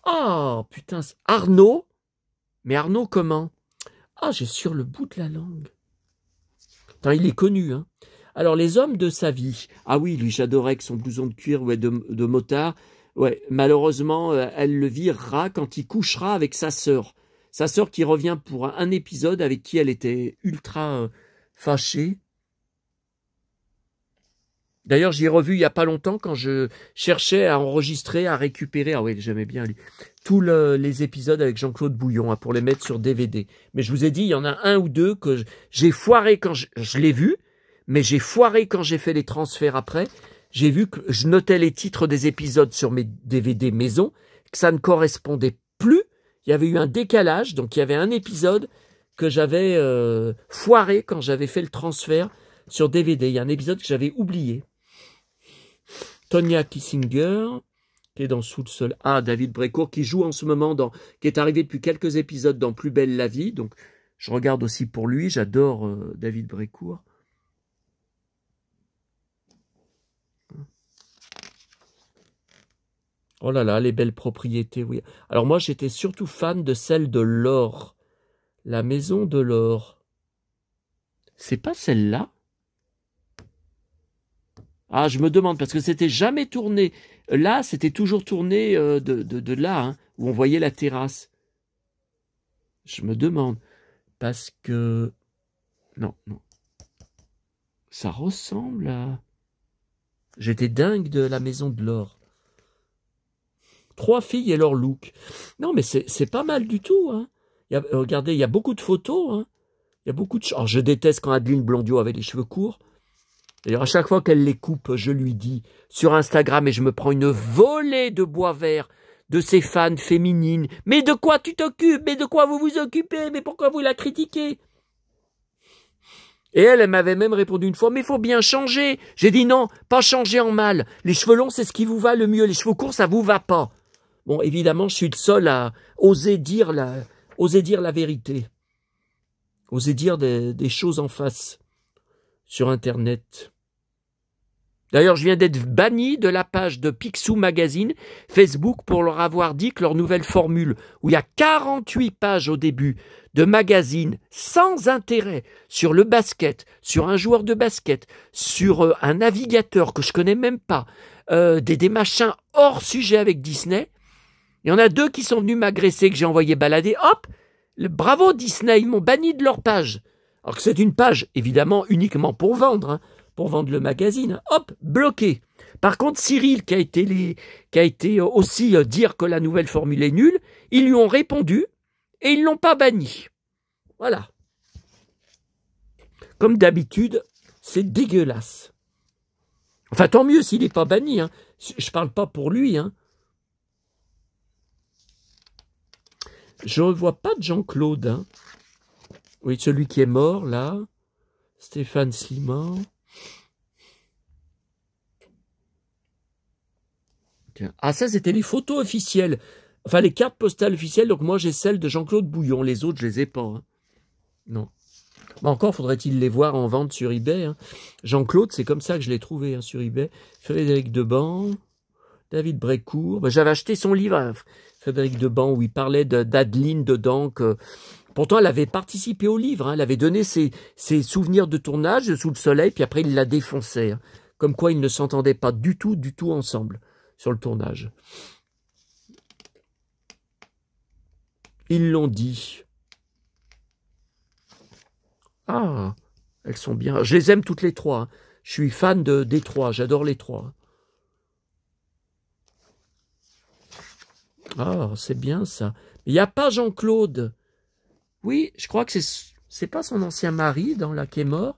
Oh, putain, Arnaud. Mais Arnaud, comment? Ah, j'ai sur le bout de la langue. Attends, il est connu, hein. Alors, les hommes de sa vie. Ah oui, lui, j'adorais avec son blouson de cuir ouais, de motard. Ouais, malheureusement, elle le virera quand il couchera avec sa sœur. Sa sœur qui revient pour un épisode avec qui elle était ultra fâchée. D'ailleurs, j'y ai revu il n'y a pas longtemps quand je cherchais à enregistrer, à récupérer. Ah oui, j'aimais bien lui. Tous les épisodes avec Jean-Claude Bouillon hein, pour les mettre sur DVD. Mais je vous ai dit, il y en a un ou deux que j'ai foiré quand je l'ai vu, mais j'ai foiré quand j'ai fait les transferts après. J'ai vu que je notais les titres des épisodes sur mes DVD maison, que ça ne correspondait plus. Il y avait eu un décalage, donc il y avait un épisode que j'avais foiré quand j'avais fait le transfert sur DVD. Il y a un épisode que j'avais oublié. Tonya Kissinger, qui est dans Sous le soleil. Ah, David Brécourt, qui joue en ce moment, qui est arrivé depuis quelques épisodes dans Plus belle la vie. Donc, je regarde aussi pour lui. J'adore David Brécourt. Oh là là, les belles propriétés, oui. Alors moi, j'étais surtout fan de celle de Laure. La maison de Laure. C'est pas celle-là? Ah, je me demande, parce que c'était jamais tourné. Là, c'était toujours tourné de là, hein, où on voyait la terrasse. Je me demande. Parce que... Non, non. Ça ressemble à... J'étais dingue de la maison de Laure. 3 filles et leur look. Non, mais c'est pas mal du tout. Hein. Regardez, il y a beaucoup de photos. Hein. Il y a beaucoup de... Alors, je déteste quand Adeline Blondiot avait les cheveux courts. D'ailleurs, à chaque fois qu'elle les coupe, je lui dis sur Instagram et je me prends une volée de bois vert de ses fans féminines. Mais de quoi tu t'occupes? Mais de quoi vous vous occupez? Mais pourquoi vous la critiquez? Et elle m'avait même répondu une fois, mais il faut bien changer. J'ai dit non, pas changer en mal. Les cheveux longs, c'est ce qui vous va le mieux. Les cheveux courts, ça vous va pas. Bon, évidemment, je suis le seul à oser dire la vérité. Oser dire des choses en face sur Internet. D'ailleurs, je viens d'être banni de la page de Picsou Magazine, Facebook, pour leur avoir dit que leur nouvelle formule, où il y a 48 pages au début de magazine sans intérêt sur le basket, sur un joueur de basket, sur un navigateur que je connais même pas, des machins hors sujet avec Disney. Il y en a 2 qui sont venus m'agresser, que j'ai envoyé balader. Hop, bravo Disney, ils m'ont banni de leur page. Alors que c'est une page, évidemment, uniquement pour vendre, hein. Pour vendre le magazine, hop, bloqué. Par contre, Cyril, qui a été aussi dire que la nouvelle formule est nulle, ils lui ont répondu, et ils l'ont pas banni. Voilà. Comme d'habitude, c'est dégueulasse. Enfin, tant mieux s'il n'est pas banni. Hein. Je parle pas pour lui. Hein. Je ne vois pas de Jean-Claude. Hein. Oui, celui qui est mort, là. Stéphane Slimand. Ah, ça, c'était les photos officielles. Enfin, les cartes postales officielles. Donc, moi, j'ai celle de Jean-Claude Bouillon. Les autres, je les ai pas. Hein. Non. Mais encore, faudrait-il les voir en vente sur eBay. Hein. Jean-Claude, c'est comme ça que je l'ai trouvé hein, sur eBay. Frédéric Deban, David Brécourt. Ben, j'avais acheté son livre, hein, Frédéric Deban, où il parlait d'Adeline dedans. Pourtant, elle avait participé au livre. Hein. Elle avait donné ses souvenirs de tournage sous le soleil, puis après, il la défonçait. Hein. Comme quoi, ils ne s'entendaient pas du tout ensemble sur le tournage. Ils l'ont dit. Ah, elles sont bien. Je les aime toutes les trois. Hein. Je suis fan des trois. J'adore les trois. Ah, c'est bien ça. Il n'y a pas Jean-Claude. Oui, je crois que c'est pas son ancien mari qui est mort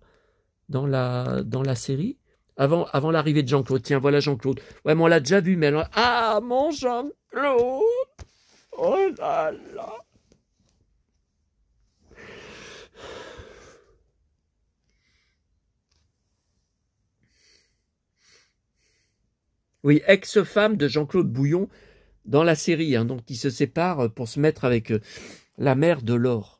dans la série. Avant l'arrivée de Jean-Claude. Tiens, voilà Jean-Claude. Ouais, mais on l'a déjà vu, mais alors... Ah, mon Jean-Claude. Oh là là. Oui, ex-femme de Jean-Claude Bouillon dans la série. Hein, donc, il se sépare pour se mettre avec la mère de Laure.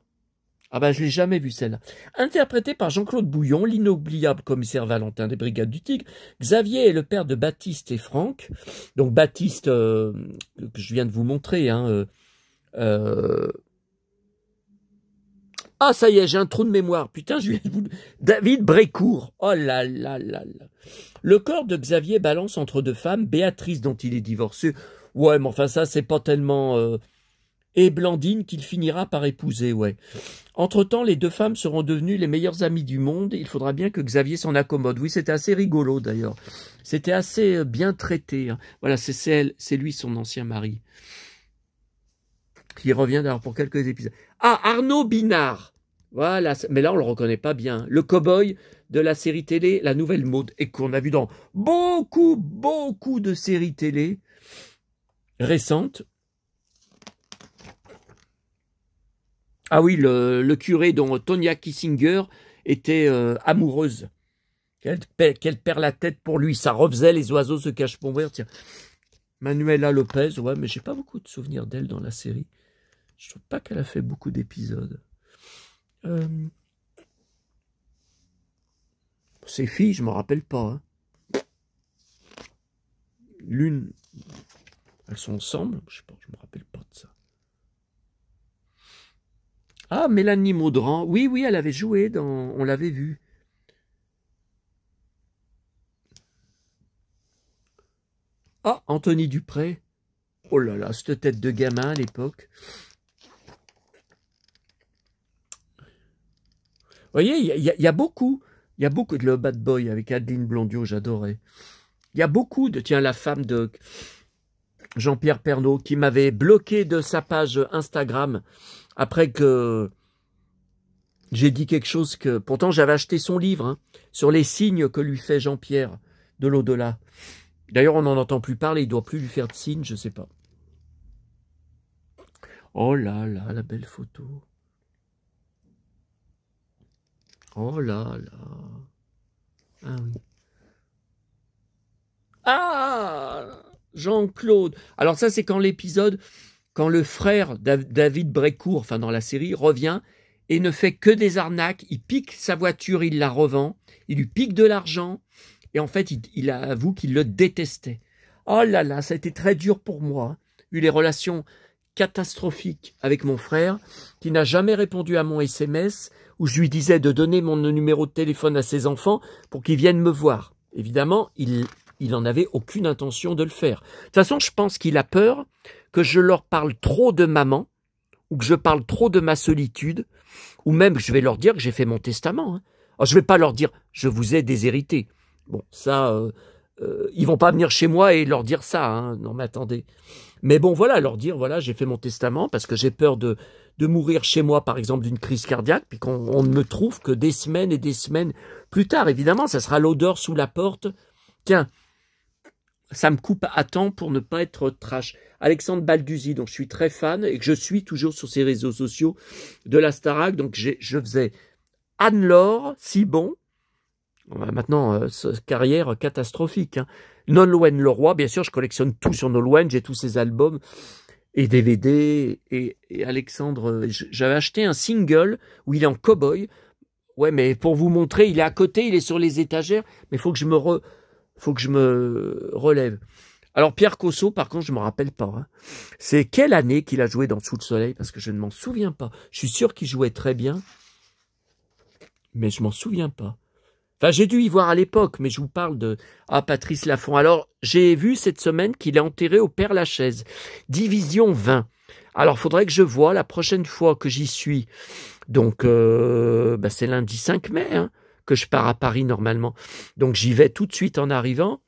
Ah ben, je l'ai jamais vu celle-là. Interprété par Jean-Claude Bouillon, l'inoubliable commissaire Valentin des Brigades du Tigre, Xavier est le père de Baptiste et Franck. Donc, Baptiste, que je viens de vous montrer. Hein, Ah, ça y est, j'ai un trou de mémoire. Putain, je viens de vous... David Brécourt. Oh là là là là. Le corps de Xavier balance entre deux femmes, Béatrice dont il est divorcé. Ouais, mais enfin ça, c'est pas tellement... Et Blandine qu'il finira par épouser, ouais. Entre-temps, les deux femmes seront devenues les meilleures amies du monde. Il faudra bien que Xavier s'en accommode. Oui, c'était assez rigolo d'ailleurs. C'était assez bien traité. Hein. Voilà, c'est lui son ancien mari. Qui revient d'ailleurs pour quelques épisodes. Ah, Arnaud Binard. Voilà, mais là on le reconnaît pas bien. Le cow-boy de la série télé La Nouvelle Mode et qu'on a vu dans beaucoup de séries télé récentes. Ah oui, le curé dont Tonya Kissinger était amoureuse. Qu'elle perd la tête pour lui. Ça refaisait Les oiseaux se cachent pour mourir. Tiens. Manuela Lopez, ouais, mais j'ai pas beaucoup de souvenirs d'elle dans la série. Je trouve pas qu'elle a fait beaucoup d'épisodes. Ses filles, je me rappelle pas. Hein. L'une, elles sont ensemble. Je sais pas, je me rappelle pas de ça. Ah, Mélanie Maudran. Oui, elle avait joué dans... On l'avait vu. Ah, Anthony Dupré. Oh là là, cette tête de gamin à l'époque. Vous voyez, il y a beaucoup de Le Bad Boy avec Adeline Blondiot, j'adorais. Il y a beaucoup de... Tiens, la femme de Jean-Pierre Pernaut qui m'avait bloqué de sa page Instagram après que j'ai dit quelque chose que... Pourtant, j'avais acheté son livre hein, sur les signes que lui fait Jean-Pierre de l'au-delà. D'ailleurs, on n'en entend plus parler, il ne doit plus lui faire de signes, je ne sais pas. Oh là là, la belle photo. Oh là là. Ah oui. Ah Jean-Claude. Alors ça, c'est quand le frère David Brécourt, enfin dans la série, revient et ne fait que des arnaques. Il pique sa voiture, il la revend, il lui pique de l'argent. Et en fait, il avoue qu'il le détestait. Oh là là, ça a été très dur pour moi. Eu les relations catastrophiques avec mon frère, qui n'a jamais répondu à mon SMS, où je lui disais de donner mon numéro de téléphone à ses enfants pour qu'ils viennent me voir. Évidemment, il n'en avait aucune intention de le faire. De toute façon, je pense qu'il a peur que je leur parle trop de maman, ou que je parle trop de ma solitude, ou même que je vais leur dire que j'ai fait mon testament. Hein. Alors, je ne vais pas leur dire « je vous ai déshérité ». Bon, ça, ils vont pas venir chez moi et leur dire ça, hein. Non mais attendez. Mais bon, voilà, leur dire, voilà, j'ai fait mon testament parce que j'ai peur de mourir chez moi, par exemple, d'une crise cardiaque, puis qu'on ne me trouve que des semaines et des semaines plus tard. Évidemment, ça sera l'odeur sous la porte. Tiens, ça me coupe à temps pour ne pas être trash. Alexandre Balduzzi, donc je suis très fan et que je suis toujours sur ces réseaux sociaux de la Starac. Donc je faisais Anne-Laure, si bon. Maintenant, carrière catastrophique. Hein. Nolwenn Leroy, bien sûr, je collectionne tout sur Nolwenn, j'ai tous ses albums et DVD. Et Alexandre, j'avais acheté un single où il est en cow-boy. Ouais, mais pour vous montrer, il est à côté, il est sur les étagères, mais il faut que je me relève. Alors Pierre Cosso, par contre, je me rappelle pas. Hein. C'est quelle année qu'il a joué dans Sous le soleil? Parce que je ne m'en souviens pas. Je suis sûr qu'il jouait très bien, mais je m'en souviens pas. Enfin, j'ai dû y voir à l'époque, mais je vous parle de Patrice Laffont. Alors, j'ai vu cette semaine qu'il est enterré au Père-Lachaise, division 20. Alors, faudrait que je voie la prochaine fois que j'y suis. Donc, c'est lundi 5 mai hein, que je pars à Paris normalement. Donc, j'y vais tout de suite en arrivant.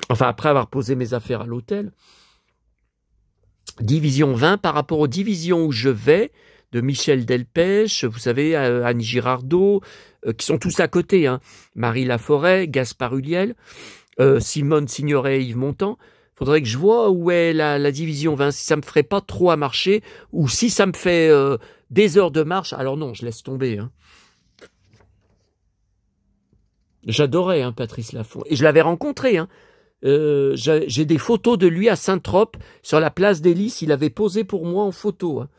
Enfin, après avoir posé mes affaires à l'hôtel. Division 20 par rapport aux divisions où je vais, de Michel Delpech, vous savez, Annie Girardot, qui sont tous à côté, hein. Marie Laforêt, Gaspard Huliel, Simone Signoret et Yves Montand. Faudrait que je vois où est la division 20, si ça me ferait pas trop à marcher, ou si ça me fait des heures de marche, alors non, je laisse tomber. Hein. J'adorais hein, Patrice Laffont, et je l'avais rencontré, hein. J'ai des photos de lui à Saint-Trope, sur la place des Lys, il avait posé pour moi en photo. Hein.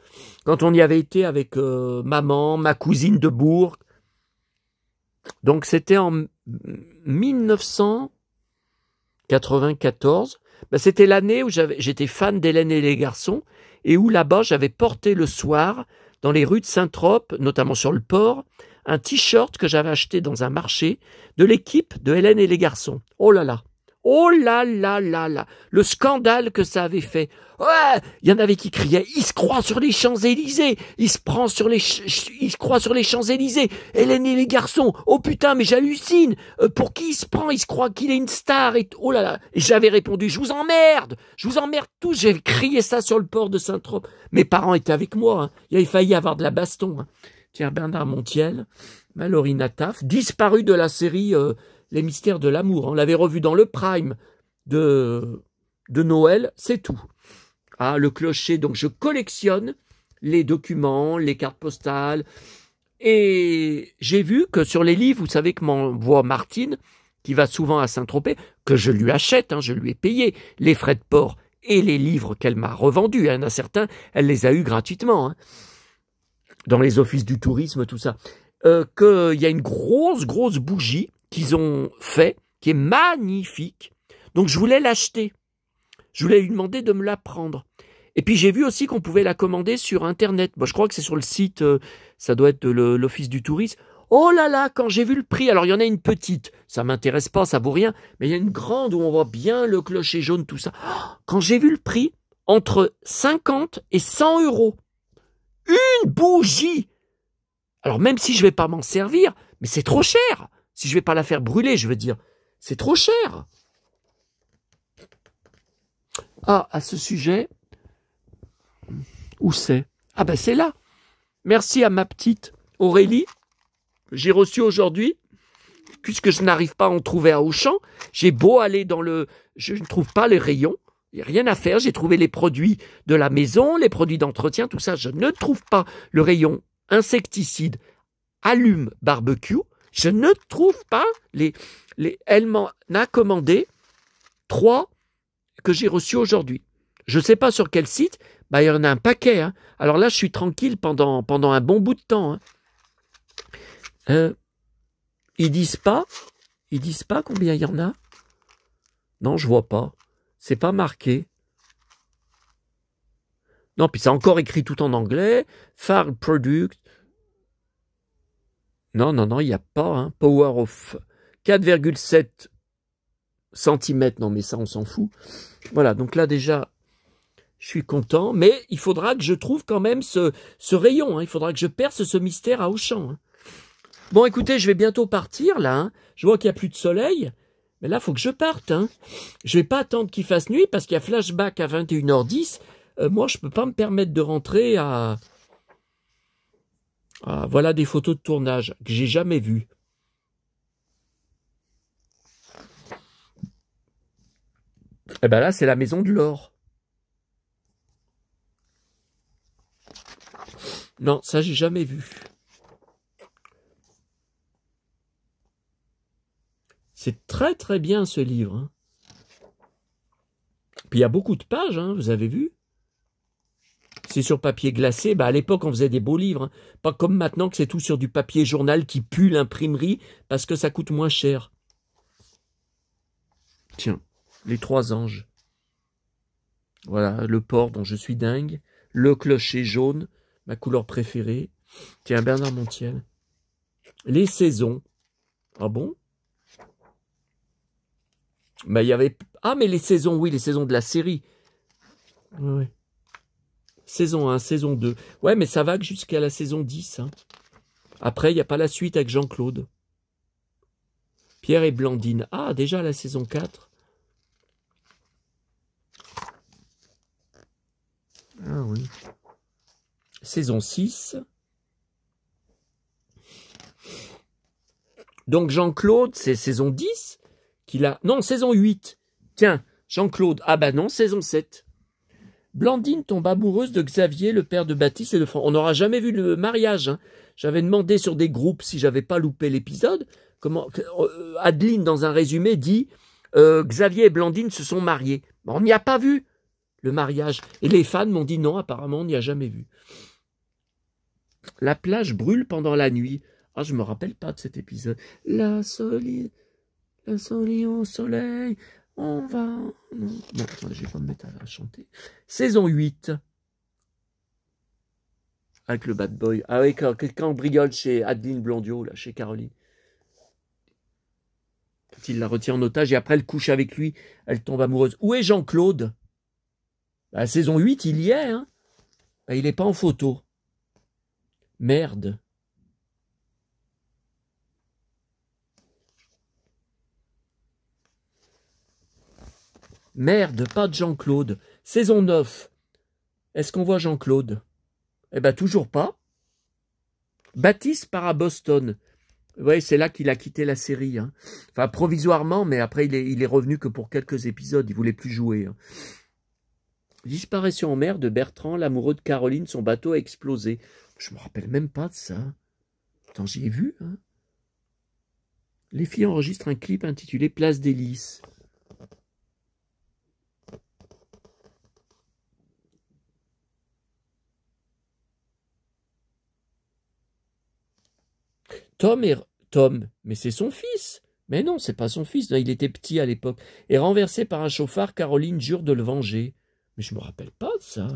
Quand on y avait été avec maman, ma cousine de Bourg. Donc c'était en 1994. C'était l'année où j'étais fan d'Hélène et les garçons, et où là-bas j'avais porté le soir, dans les rues de Saint-Trope, notamment sur le port, un t-shirt que j'avais acheté dans un marché, de l'équipe de Hélène et les garçons. Oh là là! Oh là là là là, le scandale que ça avait fait. Ouais, il y en avait qui criaient, il se croit sur les Champs-Élysées, il se croit sur les Champs-Élysées. Hélène et les garçons, oh putain, mais j'hallucine. Pour qui il se prend? Il se croit qu'il est une star et oh là là. Et j'avais répondu, je vous emmerde tous. J'ai crié ça sur le port de Saint-Trope. Mes parents étaient avec moi, hein. Il avait failli avoir de la baston. Hein. Tiens, Bernard Montiel, Mallory Nataf, disparu de la série Les Mystères de l'amour. On l'avait revu dans le prime de Noël, c'est tout. Ah, le clocher, donc je collectionne les documents, les cartes postales. Et j'ai vu que sur les livres, vous savez que m'envoie Martine, qui va souvent à Saint-Tropez, que je lui achète, hein, je lui ai payé les frais de port et les livres qu'elle m'a revendus. Il y en a certains, elle les a eus gratuitement, hein, dans les offices du tourisme, tout ça. Qu'il y a une grosse bougie qu'ils ont fait, qui est magnifique. Donc je voulais l'acheter. Je voulais lui demander de me la prendre. Et puis j'ai vu aussi qu'on pouvait la commander sur Internet. Bon, je crois que c'est sur le site, ça doit être de l'Office du tourisme. Oh là là, quand j'ai vu le prix, alors il y en a une petite, ça m'intéresse pas, ça vaut rien, mais il y a une grande où on voit bien le clocher jaune, tout ça. Quand j'ai vu le prix, entre 50 et 100 euros. Une bougie! Alors même si je vais pas m'en servir, mais c'est trop cher. Si je vais pas la faire brûler, je veux dire, c'est trop cher. Ah, à ce sujet, où c'est? Ah ben c'est là. Merci à ma petite Aurélie. J'ai reçu aujourd'hui, puisque je n'arrive pas à en trouver à Auchan, j'ai beau aller dans le... Je ne trouve pas les rayons, il n'y a rien à faire, j'ai trouvé les produits de la maison, les produits d'entretien, tout ça, je ne trouve pas le rayon insecticide, allume, barbecue, je ne trouve pas elle m'en a commandé 3 que j'ai reçus aujourd'hui. Je ne sais pas sur quel site, il y en a un paquet. Hein. Alors là, je suis tranquille pendant un bon bout de temps. Hein. Ils disent pas combien il y en a. Non, je vois pas. C'est pas marqué. Non, puis c'est encore écrit tout en anglais. Farm Product. Non, il n'y a pas. Hein. Power of 4,7 cm. Non, mais ça, on s'en fout. Voilà, donc là, déjà, je suis content. Mais il faudra que je trouve quand même ce rayon. Hein. Il faudra que je perce ce mystère à Auchan. Hein. Bon, écoutez, je vais bientôt partir, là. Hein. Je vois qu'il n'y a plus de soleil. Mais là, faut que je parte. Hein. Je vais pas attendre qu'il fasse nuit parce qu'il y a flashback à 21h10. Moi, je peux pas me permettre de rentrer à... voilà des photos de tournage que j'ai jamais vues. Et ben là, c'est la maison de l'or. Non, ça, j'ai jamais vu. C'est très très bien ce livre. Hein. Puis il y a beaucoup de pages, hein, vous avez vu? C'est sur papier glacé. Bah, à l'époque, on faisait des beaux livres. Hein. Pas comme maintenant que c'est tout sur du papier journal qui pue l'imprimerie parce que ça coûte moins cher. Tiens, les 3 anges. Voilà, le port dont je suis dingue. Le clocher jaune, ma couleur préférée. Tiens, Bernard Montiel. Les saisons. Ah bon? Bah, il y avait... Ah, mais les saisons, oui, les saisons de la série. Oui. Saison 1, saison 2. Ouais, mais ça va que jusqu'à la saison 10. Hein. Après, il n'y a pas la suite avec Jean-Claude. Pierre et Blandine. Ah, déjà la saison 4. Ah oui. Saison 6. Donc Jean-Claude, c'est saison 10 qu'il a... Non, saison 8. Tiens, Jean-Claude. Ah bah non, saison 7. Blandine tombe amoureuse de Xavier, le père de Baptiste et de Franck. On n'aura jamais vu le mariage. Hein. J'avais demandé sur des groupes si j'avais pas loupé l'épisode. Comment Adeline, dans un résumé, dit Xavier et Blandine se sont mariés. On n'y a pas vu le mariage. Et les fans m'ont dit non, apparemment, on n'y a jamais vu. La plage brûle pendant la nuit. Ah, je me rappelle pas de cet épisode. La soleil au soleil. On va... Non, attendez, je vais pas me mettre à chanter. Saison 8. Avec le bad boy. Ah oui, quand on brigole chez Adeline Blondiot, là, chez Caroline. Quand il la retient en otage et après elle couche avec lui, elle tombe amoureuse. Où est Jean-Claude? Bah, saison 8, il y est. Hein. Bah, il n'est pas en photo. Merde. Merde, pas de Jean-Claude. Saison 9. Est-ce qu'on voit Jean-Claude? Eh ben, toujours pas. Baptiste part à Boston. Oui, c'est là qu'il a quitté la série. Hein. Enfin, provisoirement, mais après, il est revenu que pour quelques épisodes. Il voulait plus jouer. Hein. Disparition en mer de Bertrand, l'amoureux de Caroline. Son bateau a explosé. Je me rappelle même pas de ça. Attends, j'y ai vu. Hein. Les filles enregistrent un clip intitulé Place des Lys. Tom, mais c'est son fils. Mais non, c'est pas son fils. Il était petit à l'époque. Et renversé par un chauffard, Caroline jure de le venger. Mais je me rappelle pas de ça.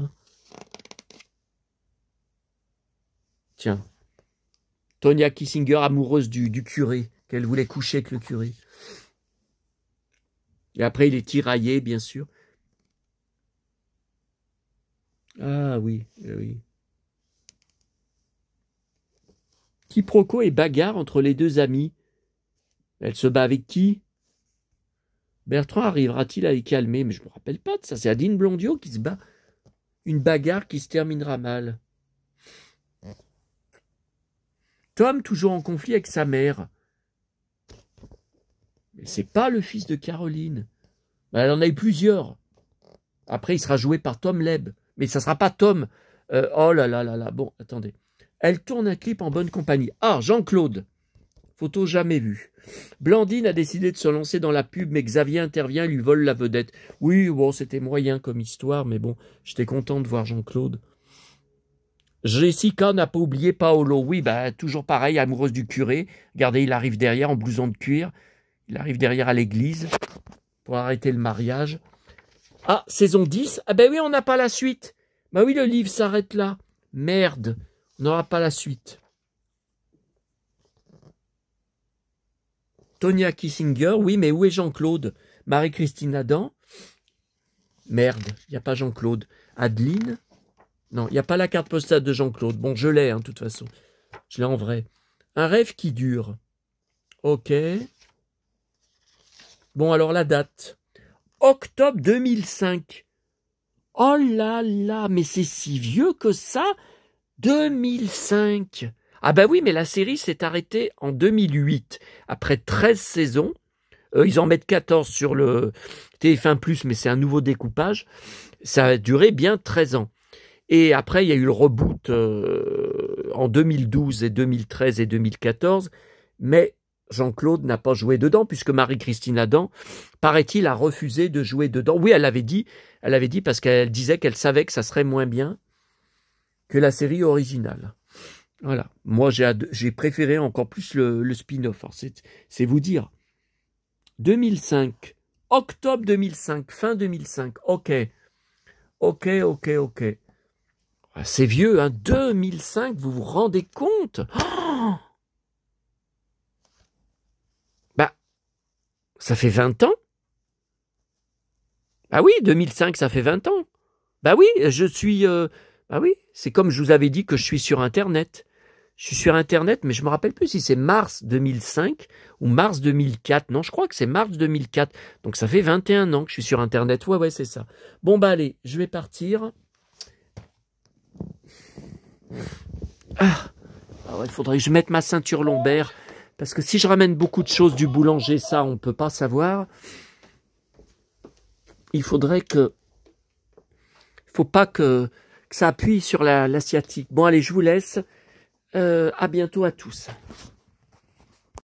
Tiens. Tonya Kissinger, amoureuse du curé, qu'elle voulait coucher avec le curé. Et après, il est tiraillé, bien sûr. Ah oui, oui. Quiproquo et bagarre entre les deux amis. Elle se bat avec qui? Bertrand arrivera-t-il à les calmer? Mais je me rappelle pas de ça. C'est Adeline Blondiot qui se bat. Une bagarre qui se terminera mal. Tom, toujours en conflit avec sa mère. Mais c'est pas le fils de Caroline. Elle en a eu plusieurs. Après, il sera joué par Tom Leb. Mais ça sera pas Tom. Oh là là là là. Bon, attendez. Elle tourne un clip en bonne compagnie. Ah, Jean-Claude. Photo jamais vue. Blandine a décidé de se lancer dans la pub, mais Xavier intervient et lui vole la vedette. Oui, bon, c'était moyen comme histoire, mais bon, j'étais content de voir Jean-Claude. Jessica n'a pas oublié Paolo. Oui, bah, toujours pareil, amoureuse du curé. Regardez, il arrive derrière en blouson de cuir. Il arrive derrière à l'église pour arrêter le mariage. Ah, saison 10. Ah ben oui, on n'a pas la suite. Bah oui, le livre s'arrête là. Merde, on n'aura pas la suite. Tonya Kissinger, oui, mais où est Jean-Claude? Marie-Christine Adam? Merde, il n'y a pas Jean-Claude. Adeline? Non, il n'y a pas la carte postale de Jean-Claude. Bon, je l'ai, hein, de toute façon. Je l'ai en vrai. Un rêve qui dure. Ok. Bon, alors la date. Octobre 2005. Oh là là, mais c'est si vieux que ça. 2005. Ah bah oui, mais la série s'est arrêtée en 2008. Après 13 saisons. Ils en mettent 14 sur le TF1+, mais c'est un nouveau découpage. Ça a duré bien 13 ans. Et après, il y a eu le reboot en 2012 et 2013 et 2014. Mais Jean-Claude n'a pas joué dedans, puisque Marie-Christine Adam, paraît-il, a refusé de jouer dedans. Oui, elle avait dit parce qu'elle disait qu'elle savait que ça serait moins bien que la série originale. Voilà. Moi, j'ai préféré encore plus le spin-off. C'est vous dire. 2005, octobre 2005, fin 2005, ok. C'est vieux, hein, 2005, vous vous rendez compte? Oh, bah, ça fait 20 ans? Bah oui, 2005, ça fait 20 ans. Bah oui, bah oui, c'est comme je vous avais dit que je suis sur Internet. Je suis sur Internet, mais je me rappelle plus si c'est mars 2005 ou mars 2004. Non, je crois que c'est mars 2004. Donc ça fait 21 ans que je suis sur Internet. Ouais, c'est ça. Bon, bah allez, je vais partir. Il faudrait que je mette ma ceinture lombaire. Parce que si je ramène beaucoup de choses du boulanger, ça, on ne peut pas savoir. Il faudrait que... Il ne faut pas que ça appuie sur la sciatique. Bon, allez, je vous laisse. À bientôt à tous.